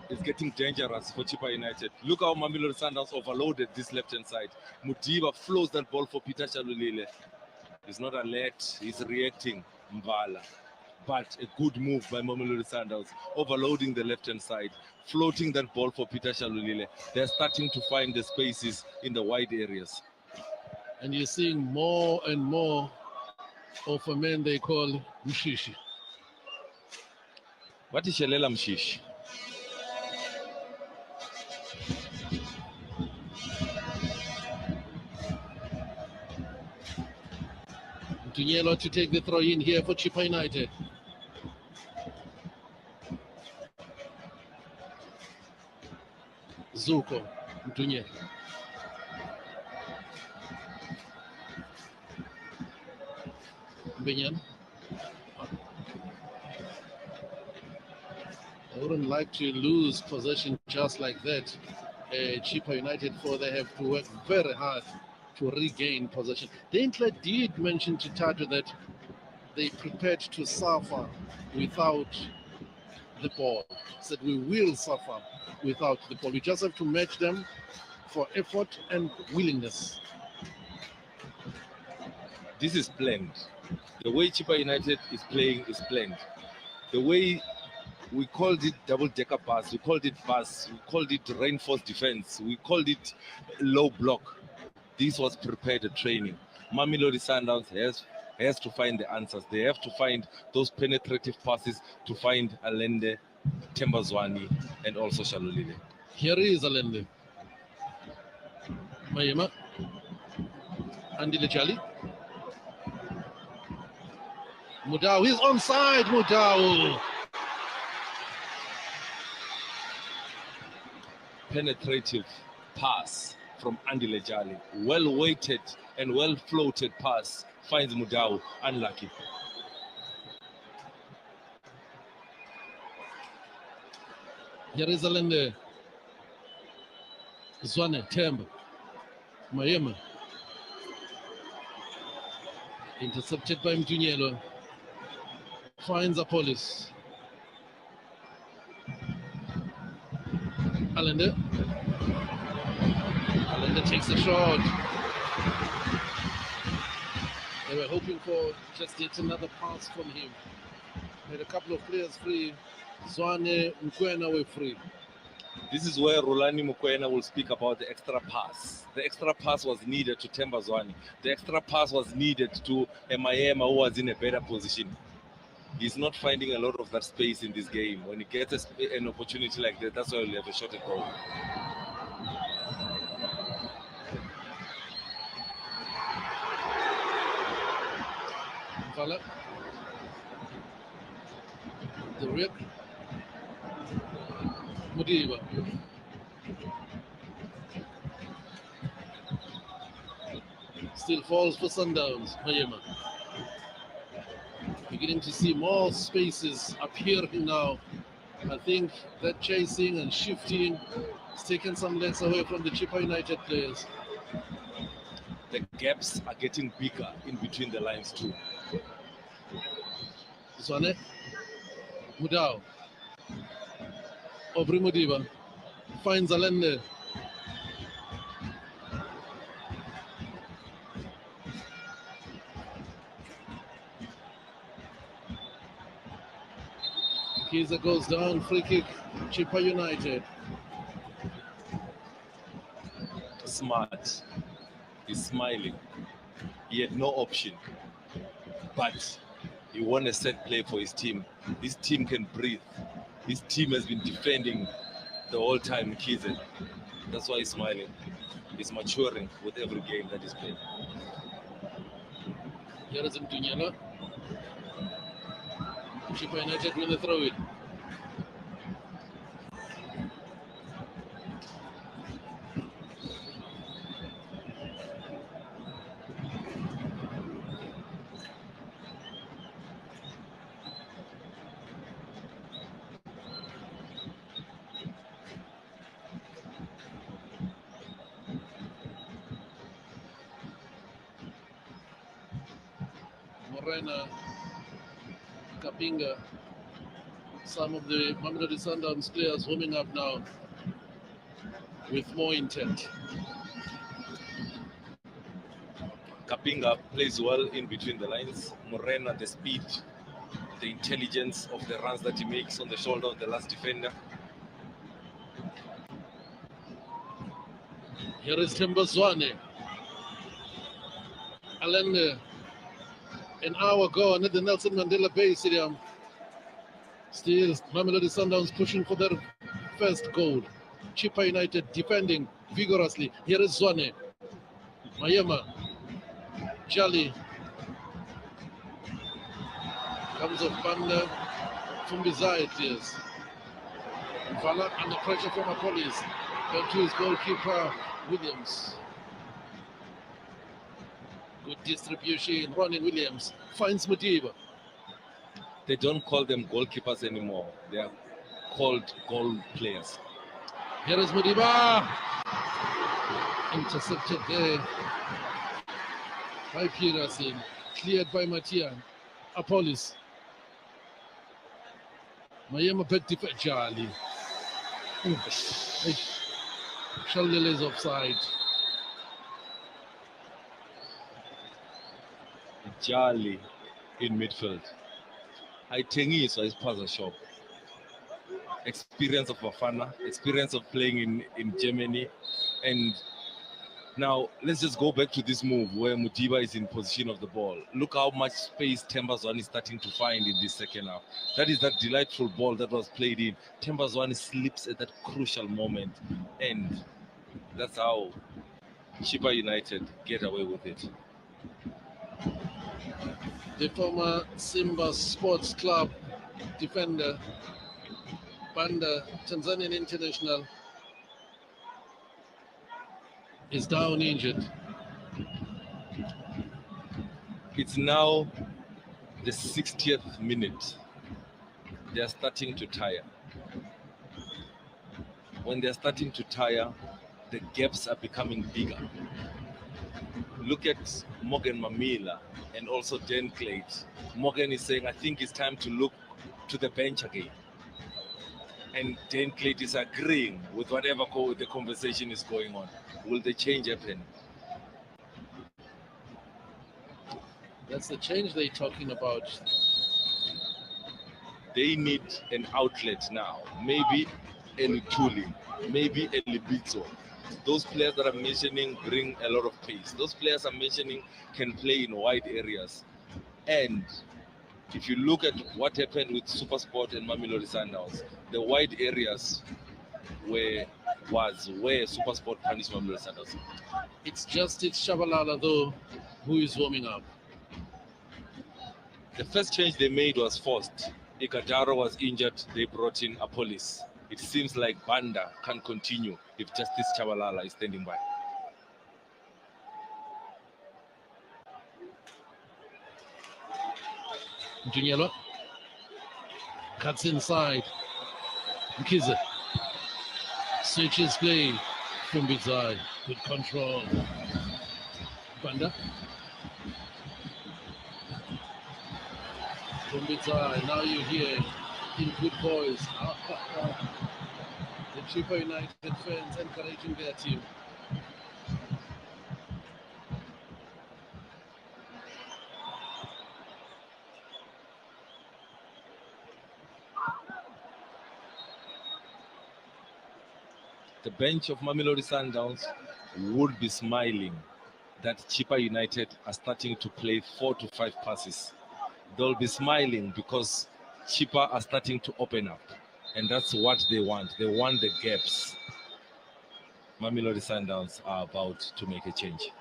It's getting dangerous for Chippa United. Look how Mamelodi Sundowns overloaded this left-hand side. Mudiba flows that ball for Peter Shalulile. He's not alert. He's reacting. Mvala. But a good move by Mamelodi Sundowns, overloading the left-hand side, floating that ball for Peter Shalulile. They're starting to find the spaces in the wide areas. And you're seeing more and more of a man they call Mshishi. What is Shelela Mshishi? Mtunyelo to take the throw in here for Chippa United. Zuko Mtunyelo. Binyan. I wouldn't like to lose possession just like that. Chippa United, for they have to work very hard to regain possession. Dinkler did mention to Tato that they prepared to suffer without the ball. Said we will suffer without the ball. We just have to match them for effort and willingness. This is planned. The way Chippa United is playing is planned. The way we called it double-decker pass, we called it pass, we called it reinforced defense, we called it low block. This was prepared training. Mamelodi Sundowns has to find the answers. They have to find those penetrative passes to find Alende, Tembazwani, and also Shalulile. Here is Alende. Mayema. Andile Jali. Mudau, he's onside, Mudau. Penetrative pass from Andile Jali. Well weighted and well floated pass finds Mudau unlucky. Here is Alende. Zwane, Temba. Mayema. Intercepted by Mtunyelo. Finds Apollos. Alende. Alende takes the shot. They were hoping for just yet another pass from him. Made a couple of players free. Zwane, Mkwena were free. This is where Rulani Mukwena will speak about the extra pass. The extra pass was needed to Tembazwani. The extra pass was needed to Mayema, who was in a better position. He's not finding a lot of that space in this game. When he gets an opportunity like that, that's why he'll have a shot at goal. Fala. The rip. Mudiba. Still falls for Sundowns. Mayema. Beginning to see more spaces appearing now. I think that chasing and shifting has taken some legs away from the Chippa United players. The gaps are getting bigger in between the lines too. Zwane. Mudau. Obri Mudiba. Finds Alende. Kiza goes down, free kick, Chippa United. Smart. He's smiling. He had no option. But He won a set play for his team. This team can breathe. His team has been defending the whole time, Kize. That's why he's smiling. He's maturing with every game that he's playing. Here is Mtunyela. Chippa United win the throw it. Morena, Kapinga, some of the Mamelodi Sundowns players warming up now with more intent. Kapinga plays well in between the lines. Morena, the speed, the intelligence of the runs that he makes on the shoulder of the last defender. Here is Tembazwane. Alan, an hour ago at the Nelson Mandela Bay Stadium. Still, Mamelodi Sundowns pushing for their first goal. Chippa United defending vigorously. Here is Zwane. Mayema. Jali. Comes off Banda. Fumbizai clears. Vala under pressure from Apollis. Back to his goalkeeper, Williams. Good distribution. Ronnie Williams finds Madiba. They don't call them goalkeepers anymore. They are called goal players. Here is Madiba. Intercepted there by Peterson. Cleared by Matian. Apollis. Mayema back to Jali. Shalil is offside. Jali in midfield. Haitengi is his puzzle shop. Experience of Bafana, experience of playing in Germany. And now let's just go back to this move where Mutiba is in position of the ball. Look how much space Tembazwane is starting to find in this second half. That is that delightful ball that was played in. Tembazwane slips at that crucial moment. And that's how Chippa United get away with it. The former Simba Sports Club defender, Banda, Tanzanian international, is down injured. It's now the 60th minute. They are starting to tire. When they're starting to tire, the gaps are becoming bigger. Look at Morgan Mamila and also Dan Clate. Morgan is saying, I think it's time to look to the bench again. And Dan Clate is agreeing with whatever the conversation is going on. Will the change happen? That's the change they're talking about. They need an outlet now. Maybe Elituli, maybe Elibito. Those players that I'm mentioning bring a lot of pace. Those players I'm mentioning can play in wide areas. And if you look at what happened with SuperSport and Mamelodi Sundowns, the wide areas where SuperSport punished Mamelodi Sundowns. It's Shabalala though who is warming up. The first change they made was forced. Ikadaro was injured, they brought in Apollis. It seems like Banda can continue if Justice Chabalala is standing by. Junior cuts inside. Mkiza switches play. Fumbizai, good control. Banda. Fumbizai, now you hear in good voice. The Chippa United fans encouraging their team. The bench of Mamelodi Sundowns would be smiling that Chippa United are starting to play 4 to 5 passes. they'll be smiling because Chippa are starting to open up. And that's what they want. They want the gaps. Mamelodi Sundowns are about to make a change.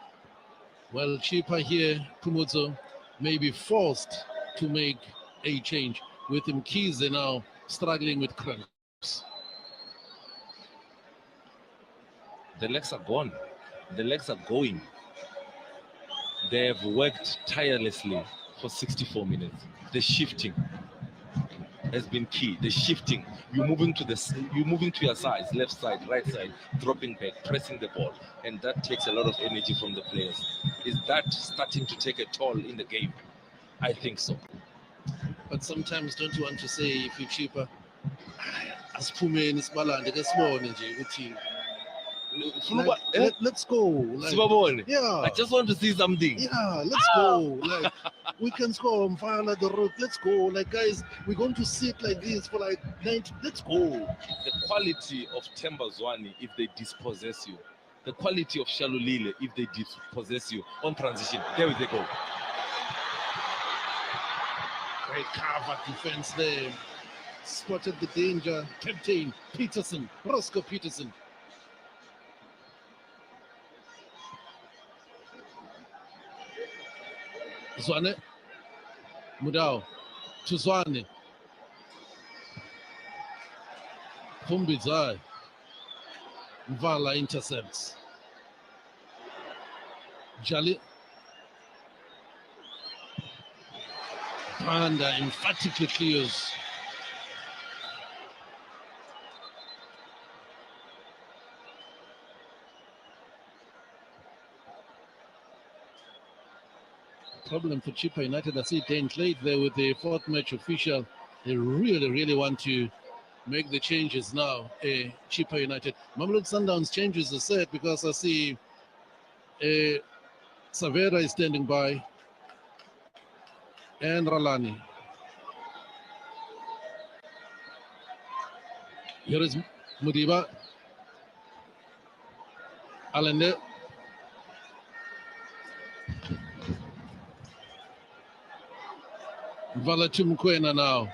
Well, Chippa here, Kumuzo, may be forced to make a change with Mkhize now struggling with cramps. The legs are gone. The legs are going. They have worked tirelessly for 64 minutes. The shifting has been key. The shifting. You're moving to your sides, left side, right side, dropping back, pressing the ball. And that takes a lot of energy from the players. Is that starting to take a toll in the game? I think so. But sometimes don't you want to say if you're Chippa, asiphume isibalande ke sibone nje ukuthi let's go. Like, yeah. I just want to see something. Yeah, let's go. Like we can score Mfala the road. Let's go. Like guys, we're going to sit like this for like 90. Let's go. The quality of Themba Zwane if they dispossess you. The quality of Shalulile if they dispossess you on transition. There they go. Great cover defense there. Spotted the danger. Captain Peterson, Roscoe Peterson. Zwane, Mudau, to Zwane. Fumbizai. Mvala intercepts. Jali. Panda emphatically clears. Problem for Chippa United. I see Dane late there with the fourth match official. They really want to make the changes now. Chippa United. Mamelodi Sundowns changes the set because I see Savera is standing by and Ralani. Here is Mudiba. Alende. Valatum Kwena now.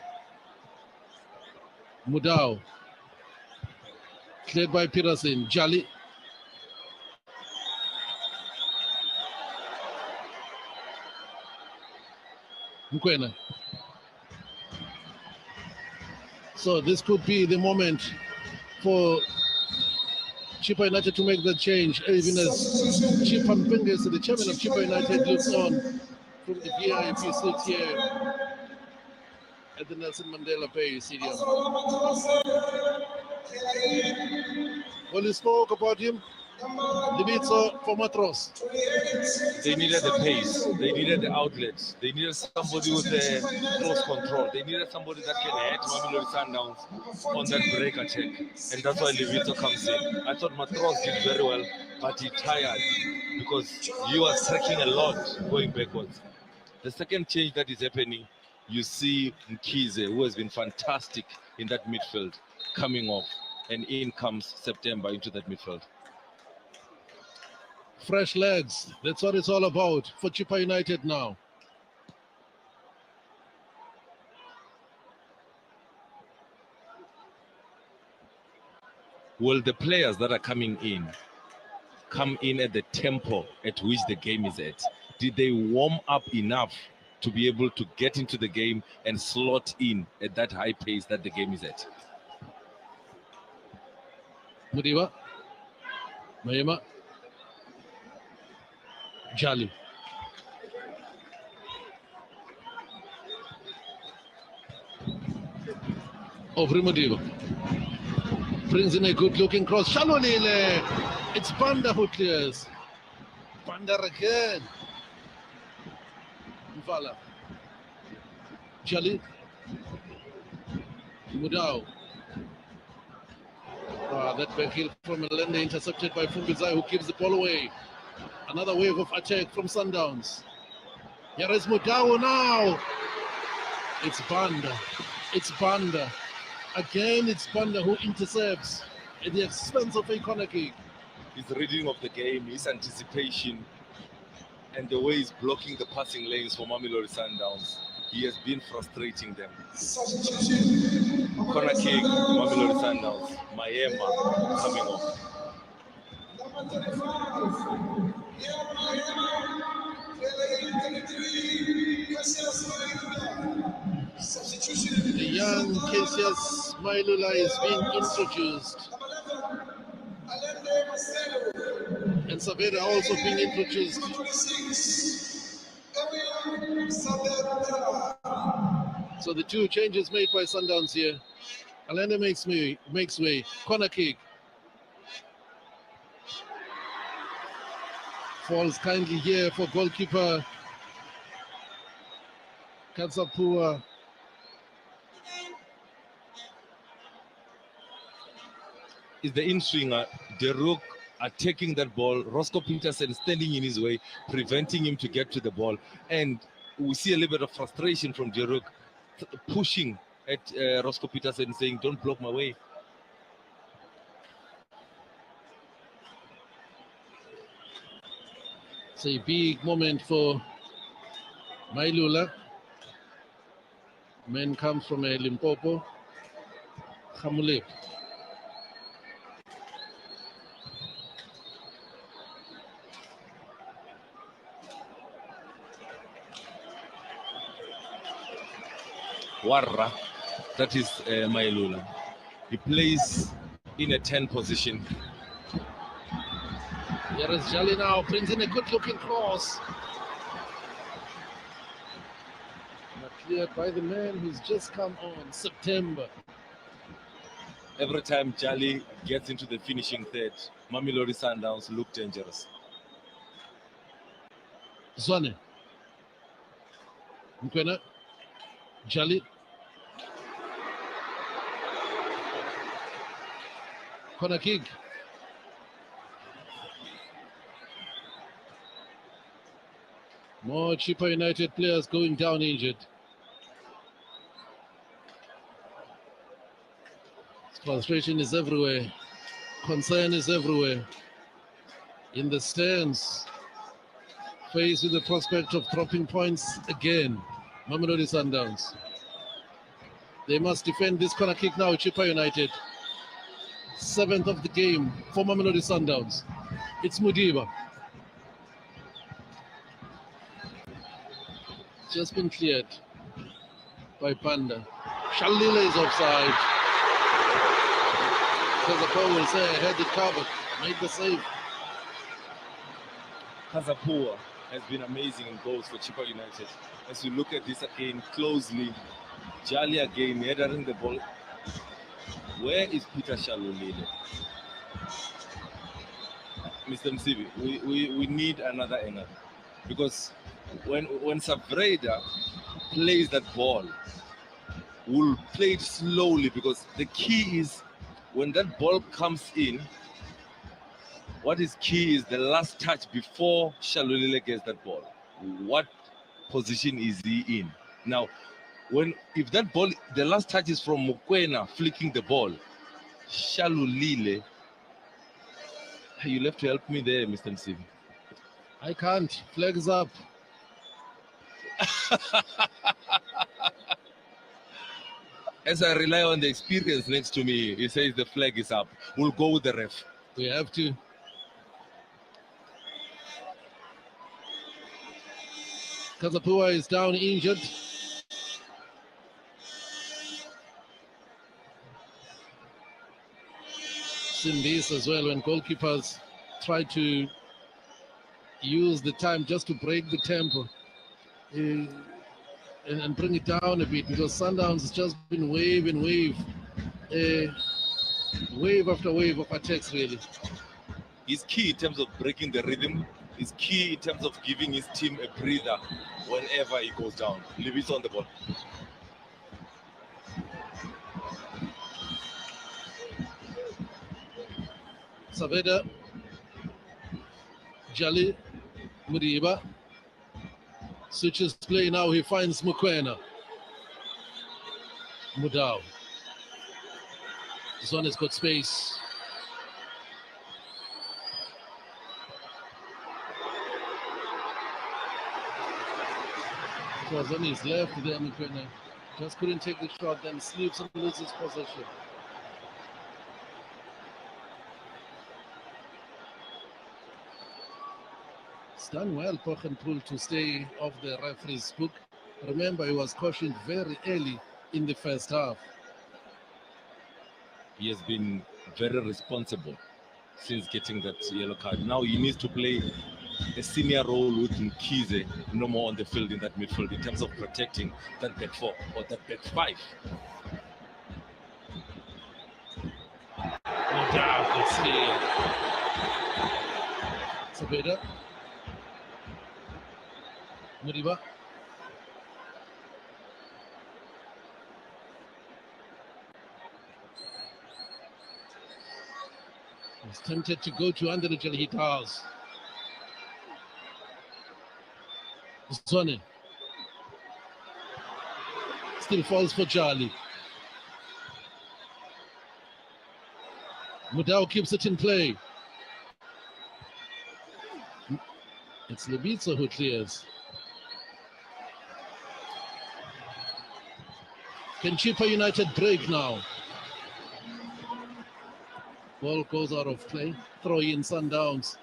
Mudau. Cleared by Peterson. Jali. Mkwena. So this could be the moment for Chippa United to make the change, even as Chippa Mpengesi, the chairman of Chippa United, looks on from the VIP seat here at the Nelson Mandela Bay Stadium. Well, you spoke about him. Libitzo for Matros. They needed the pace. They needed the outlets. They needed somebody with the close control. They needed somebody that can hit Mamelodi Sundowns on that break attack. And that's why Libitzo comes in. I thought Matros did very well, but he tired because he was trekking a lot going backwards. The second change that is happening, you see Mkhize, who has been fantastic in that midfield, coming off. And in comes September into that midfield. Fresh legs. That's what it's all about for Chippa United now. Will the players that are coming in come in at the tempo at which the game is at? Did they warm up enough to be able to get into the game and slot in at that high pace that the game is at? Mudiba. Mayema. Jali. Over Mudiba. Brings in a good looking cross. Shalolile. It's Banda who clears. Banda again. Mvala. Jali. Mudau. That back heel from Melende intercepted by Fumbizai, who gives the ball away. Another wave of attack from Sundowns. Here is Mudau now. It's Banda. It's Banda. Again, it's Banda who intercepts at the expense of a corner kick. His reading of the game, his anticipation, and the way he's blocking the passing lanes for Mamelodi Sundowns. he has been frustrating them. Corner kick, Mamelodi Sundowns, Mayema coming off. The young Cassius Mailula is being introduced. And Savera also being introduced. So the two changes made by Sundowns here. Alende makes way. Corner kick. Falls kindly here for goalkeeper Katsapua. Is the in-swinger, Deruk attacking that ball, Roscoe Peterson standing in his way, preventing him to get to the ball. And we see a little bit of frustration from Deruk pushing at Roscoe Peterson, saying, don't block my way. It's a big moment for Mailula. Men comes from Limpopo. Khamulep. Warra, that is Mailula. He plays in a 10 position. Here is Jali now, brings in a good looking cross. But cleared by the man who's just come on, September. Every time Jali gets into the finishing third, Mamelodi Sundowns look dangerous. Zwane. Mkwena. Jali. Corner kick. More Chippa United players going down injured. Frustration is everywhere. Concern is everywhere. In the stands, faced with the prospect of dropping points again. Mamelodi Sundowns. They must defend this corner kick now, Chippa United. 7th of the game for Mamelodi Sundowns. It's Mudiba. Just been cleared by Panda. Shalila is offside. Kazapo will say, I had it covered. Made the save. Kazapua has been amazing in goals for Chippa United. As we look at this again closely, Jali again headering the ball. Where is Peter Shalulile? Mr. Msibi, we need another angle, because when Savreda plays that ball, we'll play it slowly, because the key is when that ball comes in, what is key is the last touch before Shalulile gets that ball. What position is he in? Now, if that ball, the last touch is from Mokwena flicking the ball, Shalulile, you'll have to help me there, Mr. Msibi. I can't. Flags up. As I rely on the experience next to me, he says the flag is up. We'll go with the ref. We have to. Kazapua is down injured. Seen this as well when goalkeepers try to use the time just to break the tempo and bring it down a bit, because Sundowns has just been wave after wave of attacks, really. He's key in terms of breaking the rhythm. He's key in terms of giving his team a breather whenever he goes down. Leave on the ball. Saveda, Jali, Muriba. Switches play now, he finds Mukwena. Mudau. This one has got space. It was on his left there, Mukwena. Just couldn't take the shot, then slips and loses possession. It's done well, Pochenpoel, to stay off the referee's book. Remember, he was cautioned very early in the first half. He has been very responsible since getting that yellow card. Now he needs to play a senior role with Mkize no more on the field in that midfield in terms of protecting that back four or that back five. No doubt, let's see. Sabeda. Muriba. He's tempted to go to under the jelly, he does. Zwane. Still falls for Charlie. Mudau keeps it in play. It's Lebica who clears. Can Chippa United break now? Ball goes out of play. Throw in Sundowns.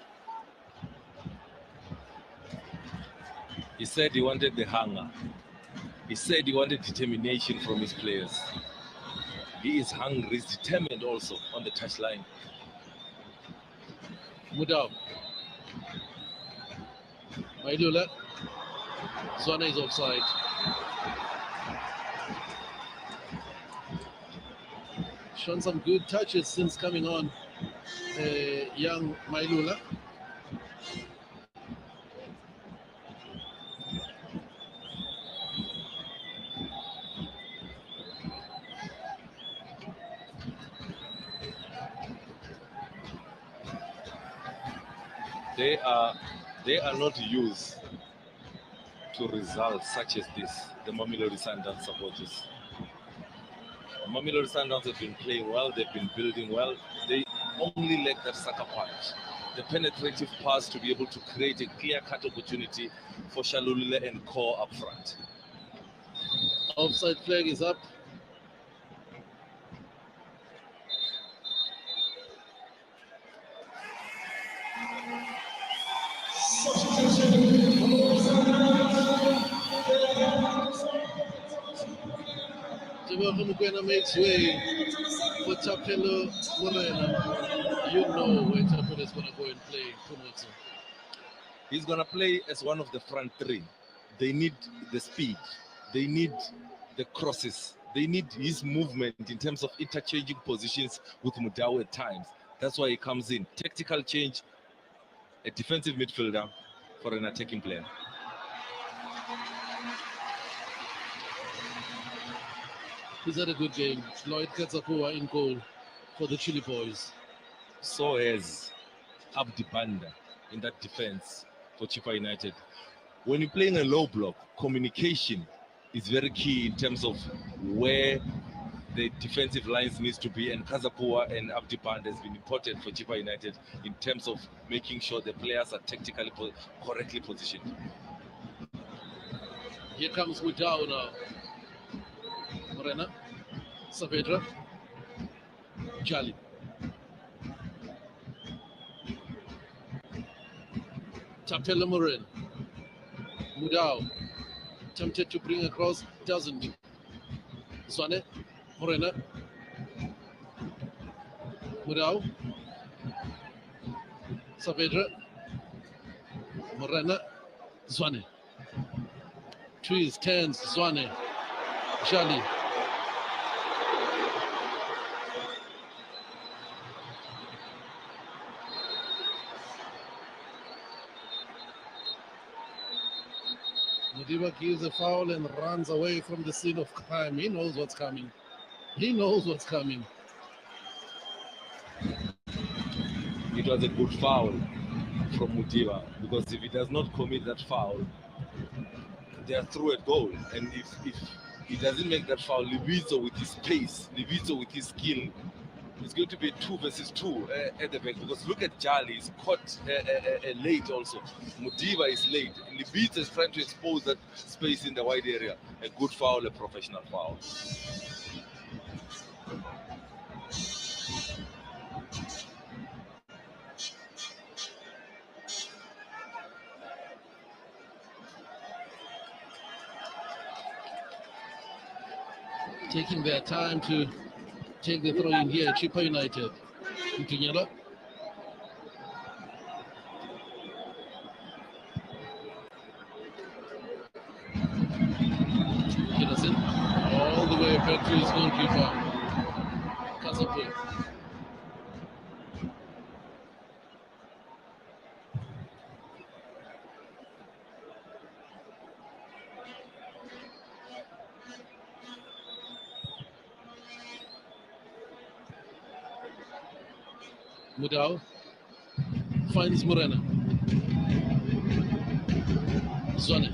He said he wanted the hunger. He said he wanted determination from his players. He is hungry, he's determined also on the touchline. Mudau. Mailula. Zwane is offside. Shown some good touches since coming on. Young Mailula. They are not used to results such as this, the Mamelodi Sundowns supporters. Mamelodi Sundowns have been playing well, they've been building well. They only lack that sucker punch, the penetrative pass to be able to create a clear-cut opportunity for Shalulile and Core up front. Offside flag is up. Tebogo Mokoena makes way for Tapelo Morena. You know where Tapelo is going to go and play. He's going to play as one of the front three. They need the speed. They need the crosses. They need his movement in terms of interchanging positions with Mudau at times. That's why he comes in. Tactical change, a defensive midfielder for an attacking player. He's had a good game. Lloyd Katsapua in goal for the Chile boys. So has Abdi Banda in that defense for Chippa United. When you're playing a low block, communication is very key in terms of where the defensive lines needs to be, and Kazapua and Abdi Banda has been important for Chippa United in terms of making sure the players are tactically correctly positioned. Here comes Mudau now. Morena, Saavedra, Jali. Tapelo Morena. Mudau, tempted to bring across, doesn't. Zwane, Morena. Mudau. Saavedra. Morena. Zwane. Trees, turns, Zwane. Jali. Modiba gives a foul and runs away from the scene of crime. He knows what's coming. He knows what's coming. It was a good foul from Modiba, because if he does not commit that foul, they are through at goal. And if he doesn't make that foul, Levizo with his pace, Levizo with his skill, it's going to be 2 versus 2 at the back, because look at Jali, he's caught late also. Mudiba is late. Libita is trying to expose that space in the wide area. A good foul, a professional foul. Taking their time to take the throw in here, Chippa United. Mtunyela. Kinnison, all the way back to his goalkeeper, Kasapu. Mudau finds Morena. Zwane.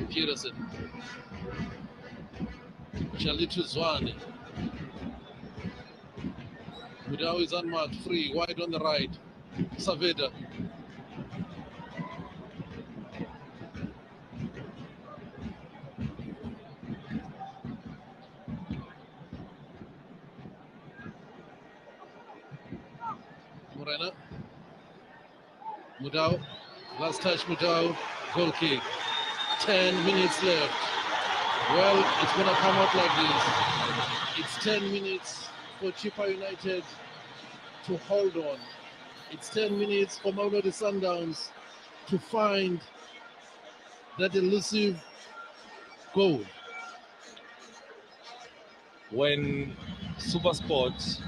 Peterson. Chalitu Zwane. Mudau is unmarked, free, wide on the right. Saveda. Morena. Mudau. Last touch, Mudau. Goal kick. 10 minutes left. Well, it's going to come out like this. It's 10 minutes for Chippa United to hold on. It's 10 minutes for Mamelodi Sundowns to find that elusive goal. When SuperSport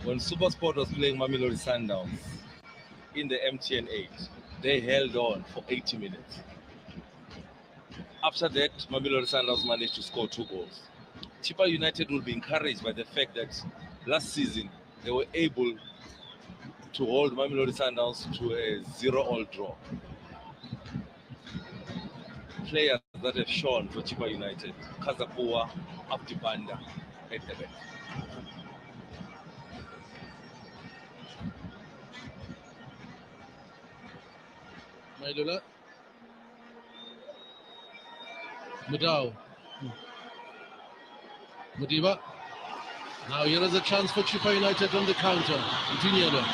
was playing Mamelodi Sundowns in the MTN 8, they held on for 80 minutes. After that, Mamelodi Sundowns managed to score 2 goals. Chippa United will be encouraged by the fact that last season they were able to hold Mamelodi Sundowns to a 0-all draw. Players that have shown for Chippa United: Kazapua, Abdibanda, at the back. Mailula. Mudau. Mudiba. Now here is a chance for Chippa United on the counter. Mtunyela.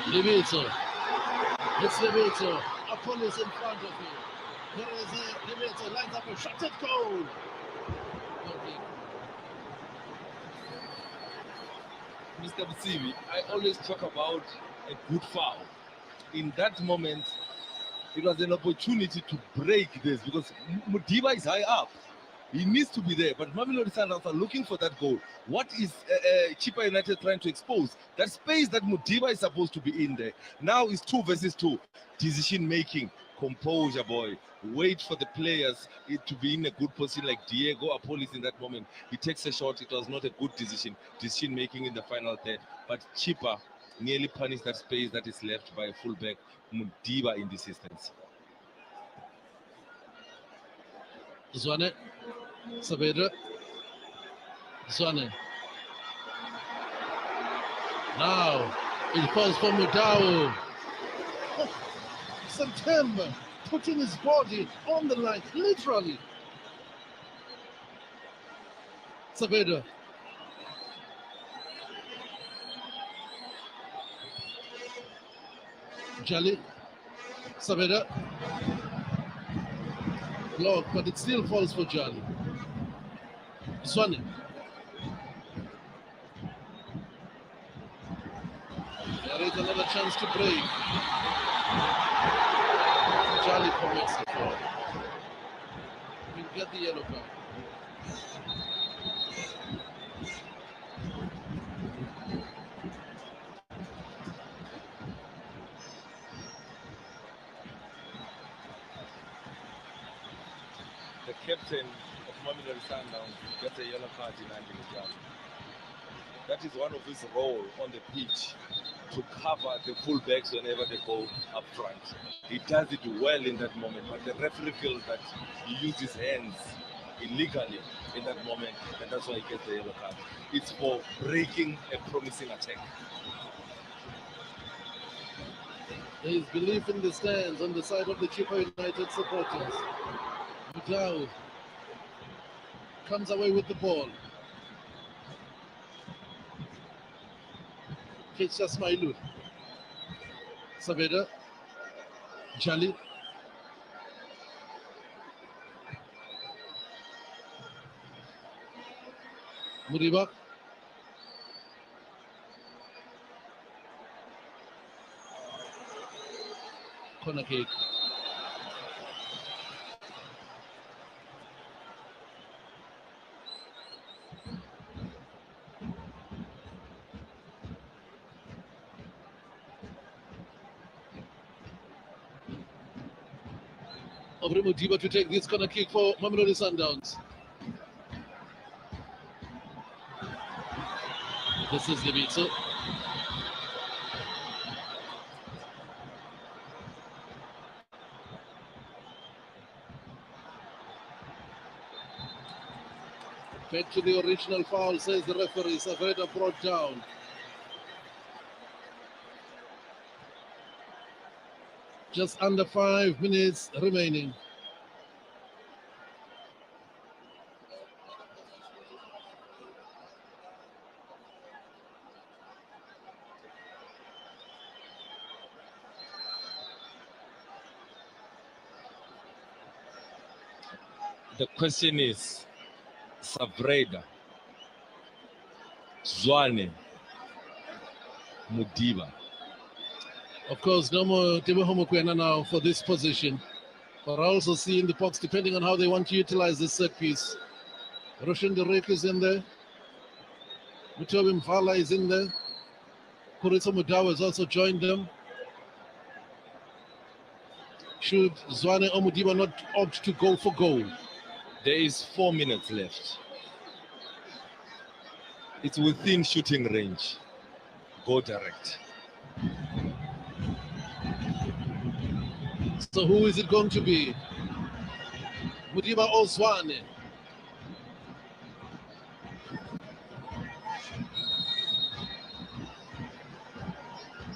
Lebetso. It's Lebetso. Apollo is in front of him. Here is Lebetso, lines up a shot at goal. Mr. Bisivi, I always talk about a good foul. In that moment, it was an opportunity to break this, because Mudiba is high up. He needs to be there, but Mamelodi Sundowns are looking for that goal. What is Chippa United trying to expose? That space that Mudiba is supposed to be in there. Now it's 2 versus 2. Decision making, composure, boy. Wait for the players to be in a good position, like Diego Apolis in that moment. He takes a shot. It was not a good decision. Decision making in the final third. But Chippa nearly punished that space that is left by a fullback, Mudiba, in this instance. Zwane. Saveda. Zwane. Now it falls for Mudau. September putting his body on the line, literally. Saveda. Jali. Saveda. Block, but it still falls for Jali. Zwane. There is another chance to break. Jali commits the foul. We'll get the yellow card. The captain of Mamelodi Sundowns gets a yellow card in Angelo Jali. That is one of his role on the pitch. to cover the fullbacks whenever they go up front. He does it well in that moment, but the referee feels that he used his hands illegally in that moment, and that's why he gets the yellow card. It's for breaking a promising attack. There is belief in the stands on the side of the Chippa United supporters. Mudau comes away with the ball. Keisha Smailu. Saveda. Jali. Muriba. Corner kick. Aubrey Mudiba to take this corner kick for Mamelodi Sundowns. This is Libitso. Back to the original foul, says the referee. Saveda brought down. Just under 5 minutes remaining. The question is, Savreda, Zwane, Mudiba. Of course, no more Timo Homokwena now for this position. But I also see in the box, depending on how they want to utilize this set piece. Roshan Derek is in there. Mutobi Mvala is in there. Kuriso Mudawa has also joined them. Should Zwane or Mudiba not opt to go for goal? There is 4 minutes left. It's within shooting range. Go direct. So who is it going to be? Mudiba or Zwane?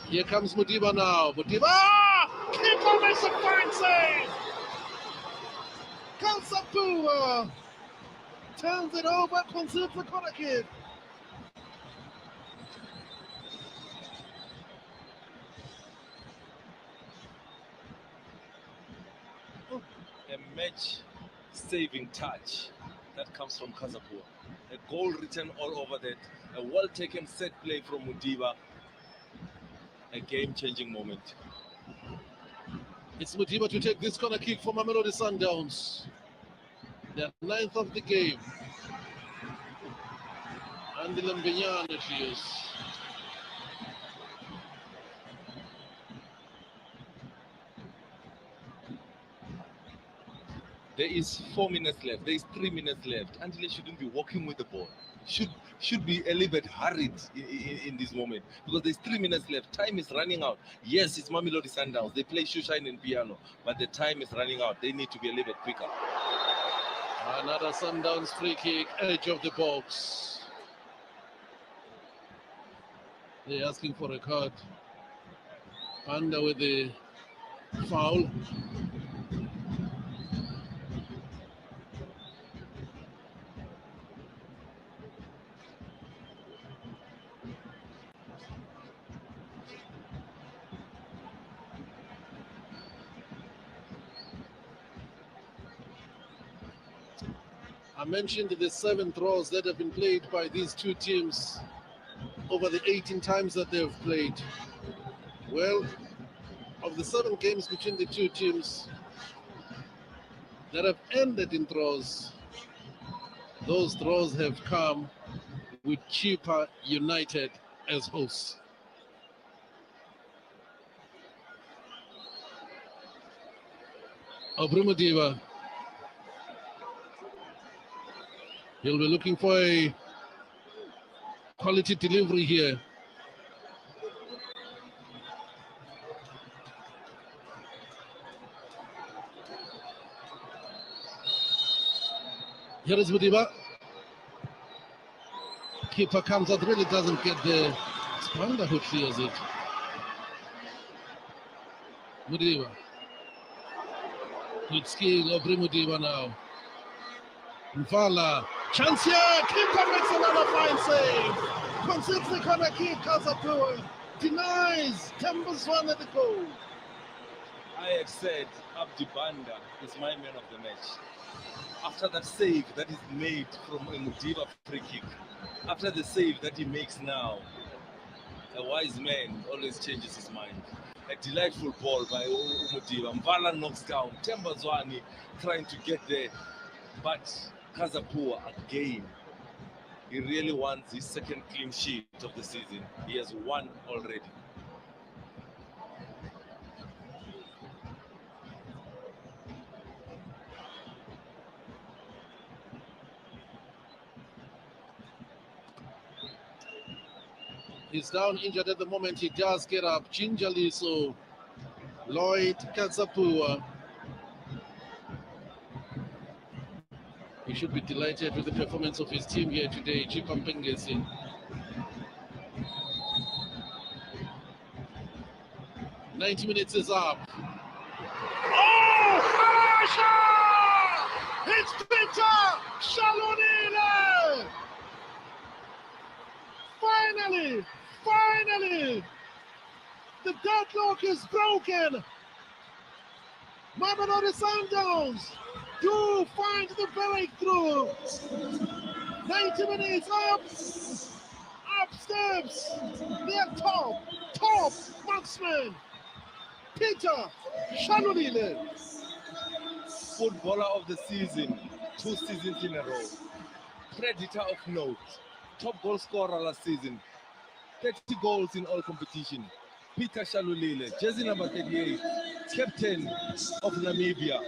Here comes Mudiba now. Mudiba! Keeper makes a fine save! Kansapua turns it over, concedes the corner kick. A match-saving touch that comes from Kazapua. A goal written all over that. A well-taken set play from Mudiba. A game-changing moment. It's Mudiba to take this corner kick for Mamelodi Sundowns. The 9th of the game. And the Lambenyana she is. There is 4 minutes left. There is 3 minutes left. Andile shouldn't be walking with the ball. Should be a little bit hurried in this moment because there's 3 minutes left. Time is running out. Yes, it's Mamelodi Sundowns. They play Shoeshine and Piano, but the time is running out. They need to be a little bit quicker. Another Sundowns free kick, edge of the box. They're asking for a card. Under with the foul. I mentioned the 7 draws that have been played by these two teams over the 18 times that they've played. Well, of the 7 games between the two teams that have ended in draws, those draws have come with Chippa United as hosts. Aubrey Mudiba. He'll be looking for a quality delivery here. Here is Mudiba. Keeper comes out, really doesn't get there. It's Banda who clears it. Mudiba. Good skill of Mudiba now. Mvala. Chance here. Keeper makes another fine save. Concedes the corner kick. Kazapua denies. Timbers one at the goal. I had said Abdi Banda is my man of the match. After that save that is made from a Mudiba free kick, after the save that he makes now, a wise man always changes his mind. A delightful ball by Mudiba. Mvala knocks down. Tembazwani trying to get there, but Kazapua again. He really wants his second clean sheet of the season. He has won already. He's down injured at the moment. He does get up gingerly, so Lloyd Kazapua. He should be delighted with the performance of his team here today. Chippa Mpengesi. "90 minutes is up. Oh, Halasha! It's Peter Shalonile! Finally, the deadlock is broken. Mamelodi Sundowns do find the breakthrough. 90 minutes up steps their top marksman, Peter Shalonile. Footballer of the season, 2 seasons in a row. Predator of note. Top goal scorer last season. 30 goals in all competition. Peter Shalonile, jersey number 38, captain of Namibia.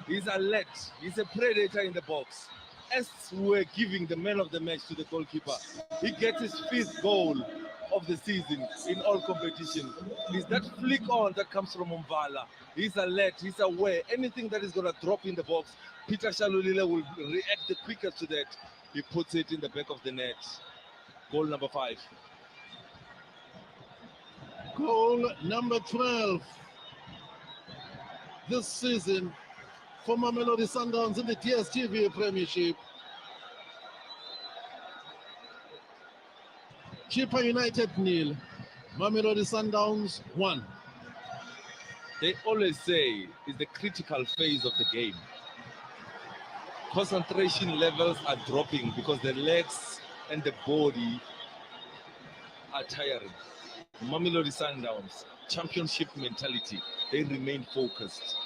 He's alert. He's a predator in the box. As we're giving the man of the match to the goalkeeper, he gets his 5th goal of the season in all competition. It's that flick on that comes from Mvala. He's alert. He's aware. Anything that is going to drop in the box, Peter Shalonile will react the quickest to that. He puts it in the back of the net. Goal number 5. Goal number 12 this season for Mamelodi Sundowns in the DStv Premiership. Chippa United 0, Mamelodi Sundowns 1. They always say it's the critical phase of the game. Concentration levels are dropping because the legs and the body are tiring. Mamelodi Sundowns, championship mentality, they remain focused.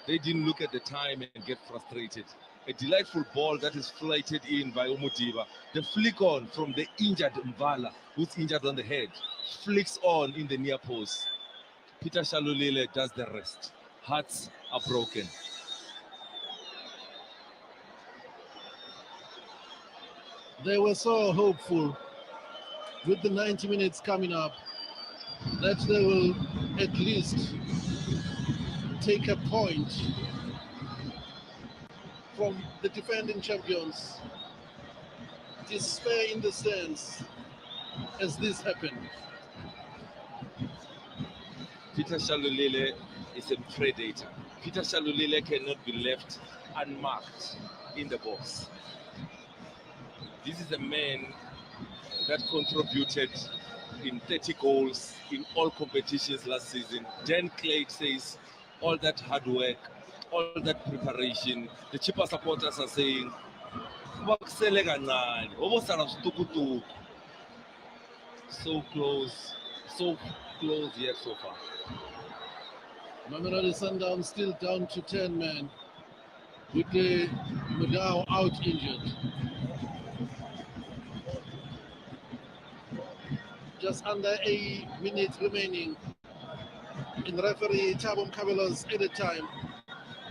They didn't look at the time and get frustrated. A delightful ball that is flighted in by Mudiba. The flick on from the injured Mvala, who's injured on the head, flicks on in the near post. Peter Shalonile does the rest. Hearts are broken. They were so hopeful with the 90 minutes coming up that they will at least take a point from the defending champions. Despair in the stands as this happened. Peter Shalonile is a predator. Peter Shalonile cannot be left unmarked in the box. This is a man that contributed in 30 goals in all competitions last season. Dan Clay says all that hard work, all that preparation, the Chippa supporters are saying, so close yet so far. Mamelodi Sundowns still down to 10 men with the Mudau out injured. Just under a minute remaining in referee Thabo Mkhabelo's added time.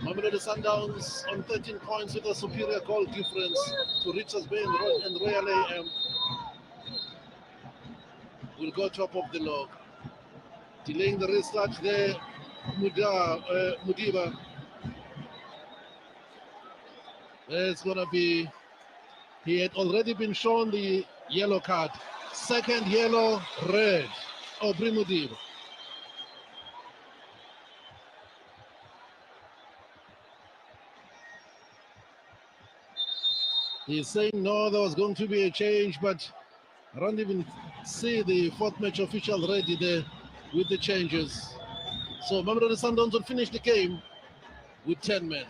Mamelodi Sundowns on 13 points with a superior goal difference to Richards Bay and Royal AM. Will go top of the log. Delaying the restart there, Mudiba. It's going to be, he had already been shown the yellow card. Second yellow, red. Aubrey Mudiba. He's saying no, there was going to be a change, but I don't even see the fourth match official ready there with the changes. So Mamelodi Sundowns will finish the game with 10 men.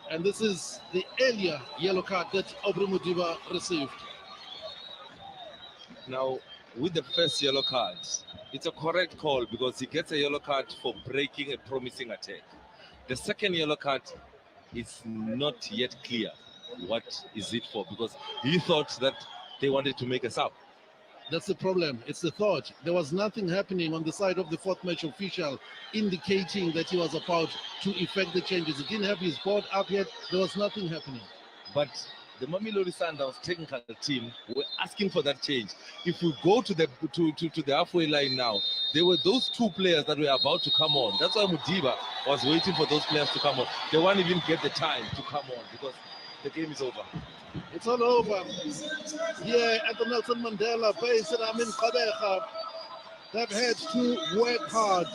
And this is the earlier yellow card that Aubrey Mudiba received. Now, with the first yellow card, it's a correct call because he gets a yellow card for breaking a promising attack. The second yellow card is not yet clear what is it for because he thought that they wanted to make a sub. That's the problem. It's the thought. There was nothing happening on the side of the fourth match official indicating that he was about to effect the changes. He didn't have his board up yet. There was nothing happening. But the Mamelodi Sundowns technical team were asking for that change. If we go to the halfway line now, there were those two players that were about to come on. That's why Mudiba was waiting for those players to come on. They won't even get the time to come on because the game is over. It's all over. Here at the Nelson Mandela base in Amin Kadeha, they've had to work hard.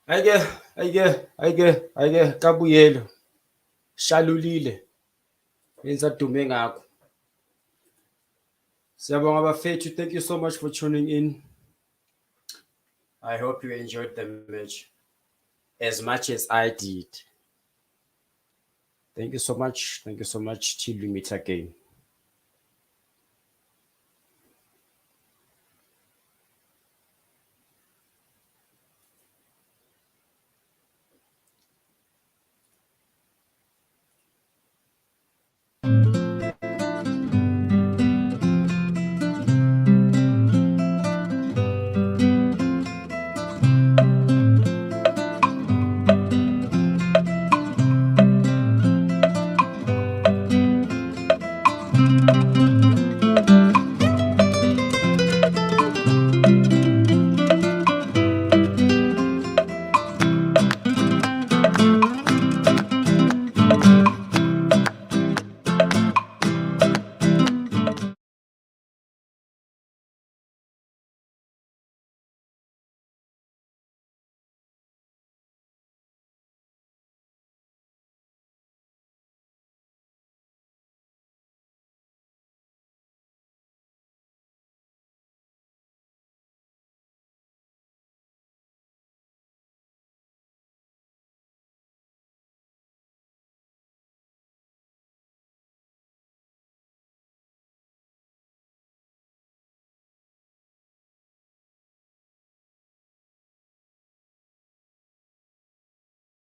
ayike kabuyelo shalulile ensadume ngakho. Siyabonga bafethu, thank you so much for tuning in. I hope you enjoyed the match as much as I did. Thank you so much. Thank you so much. Till we meet again.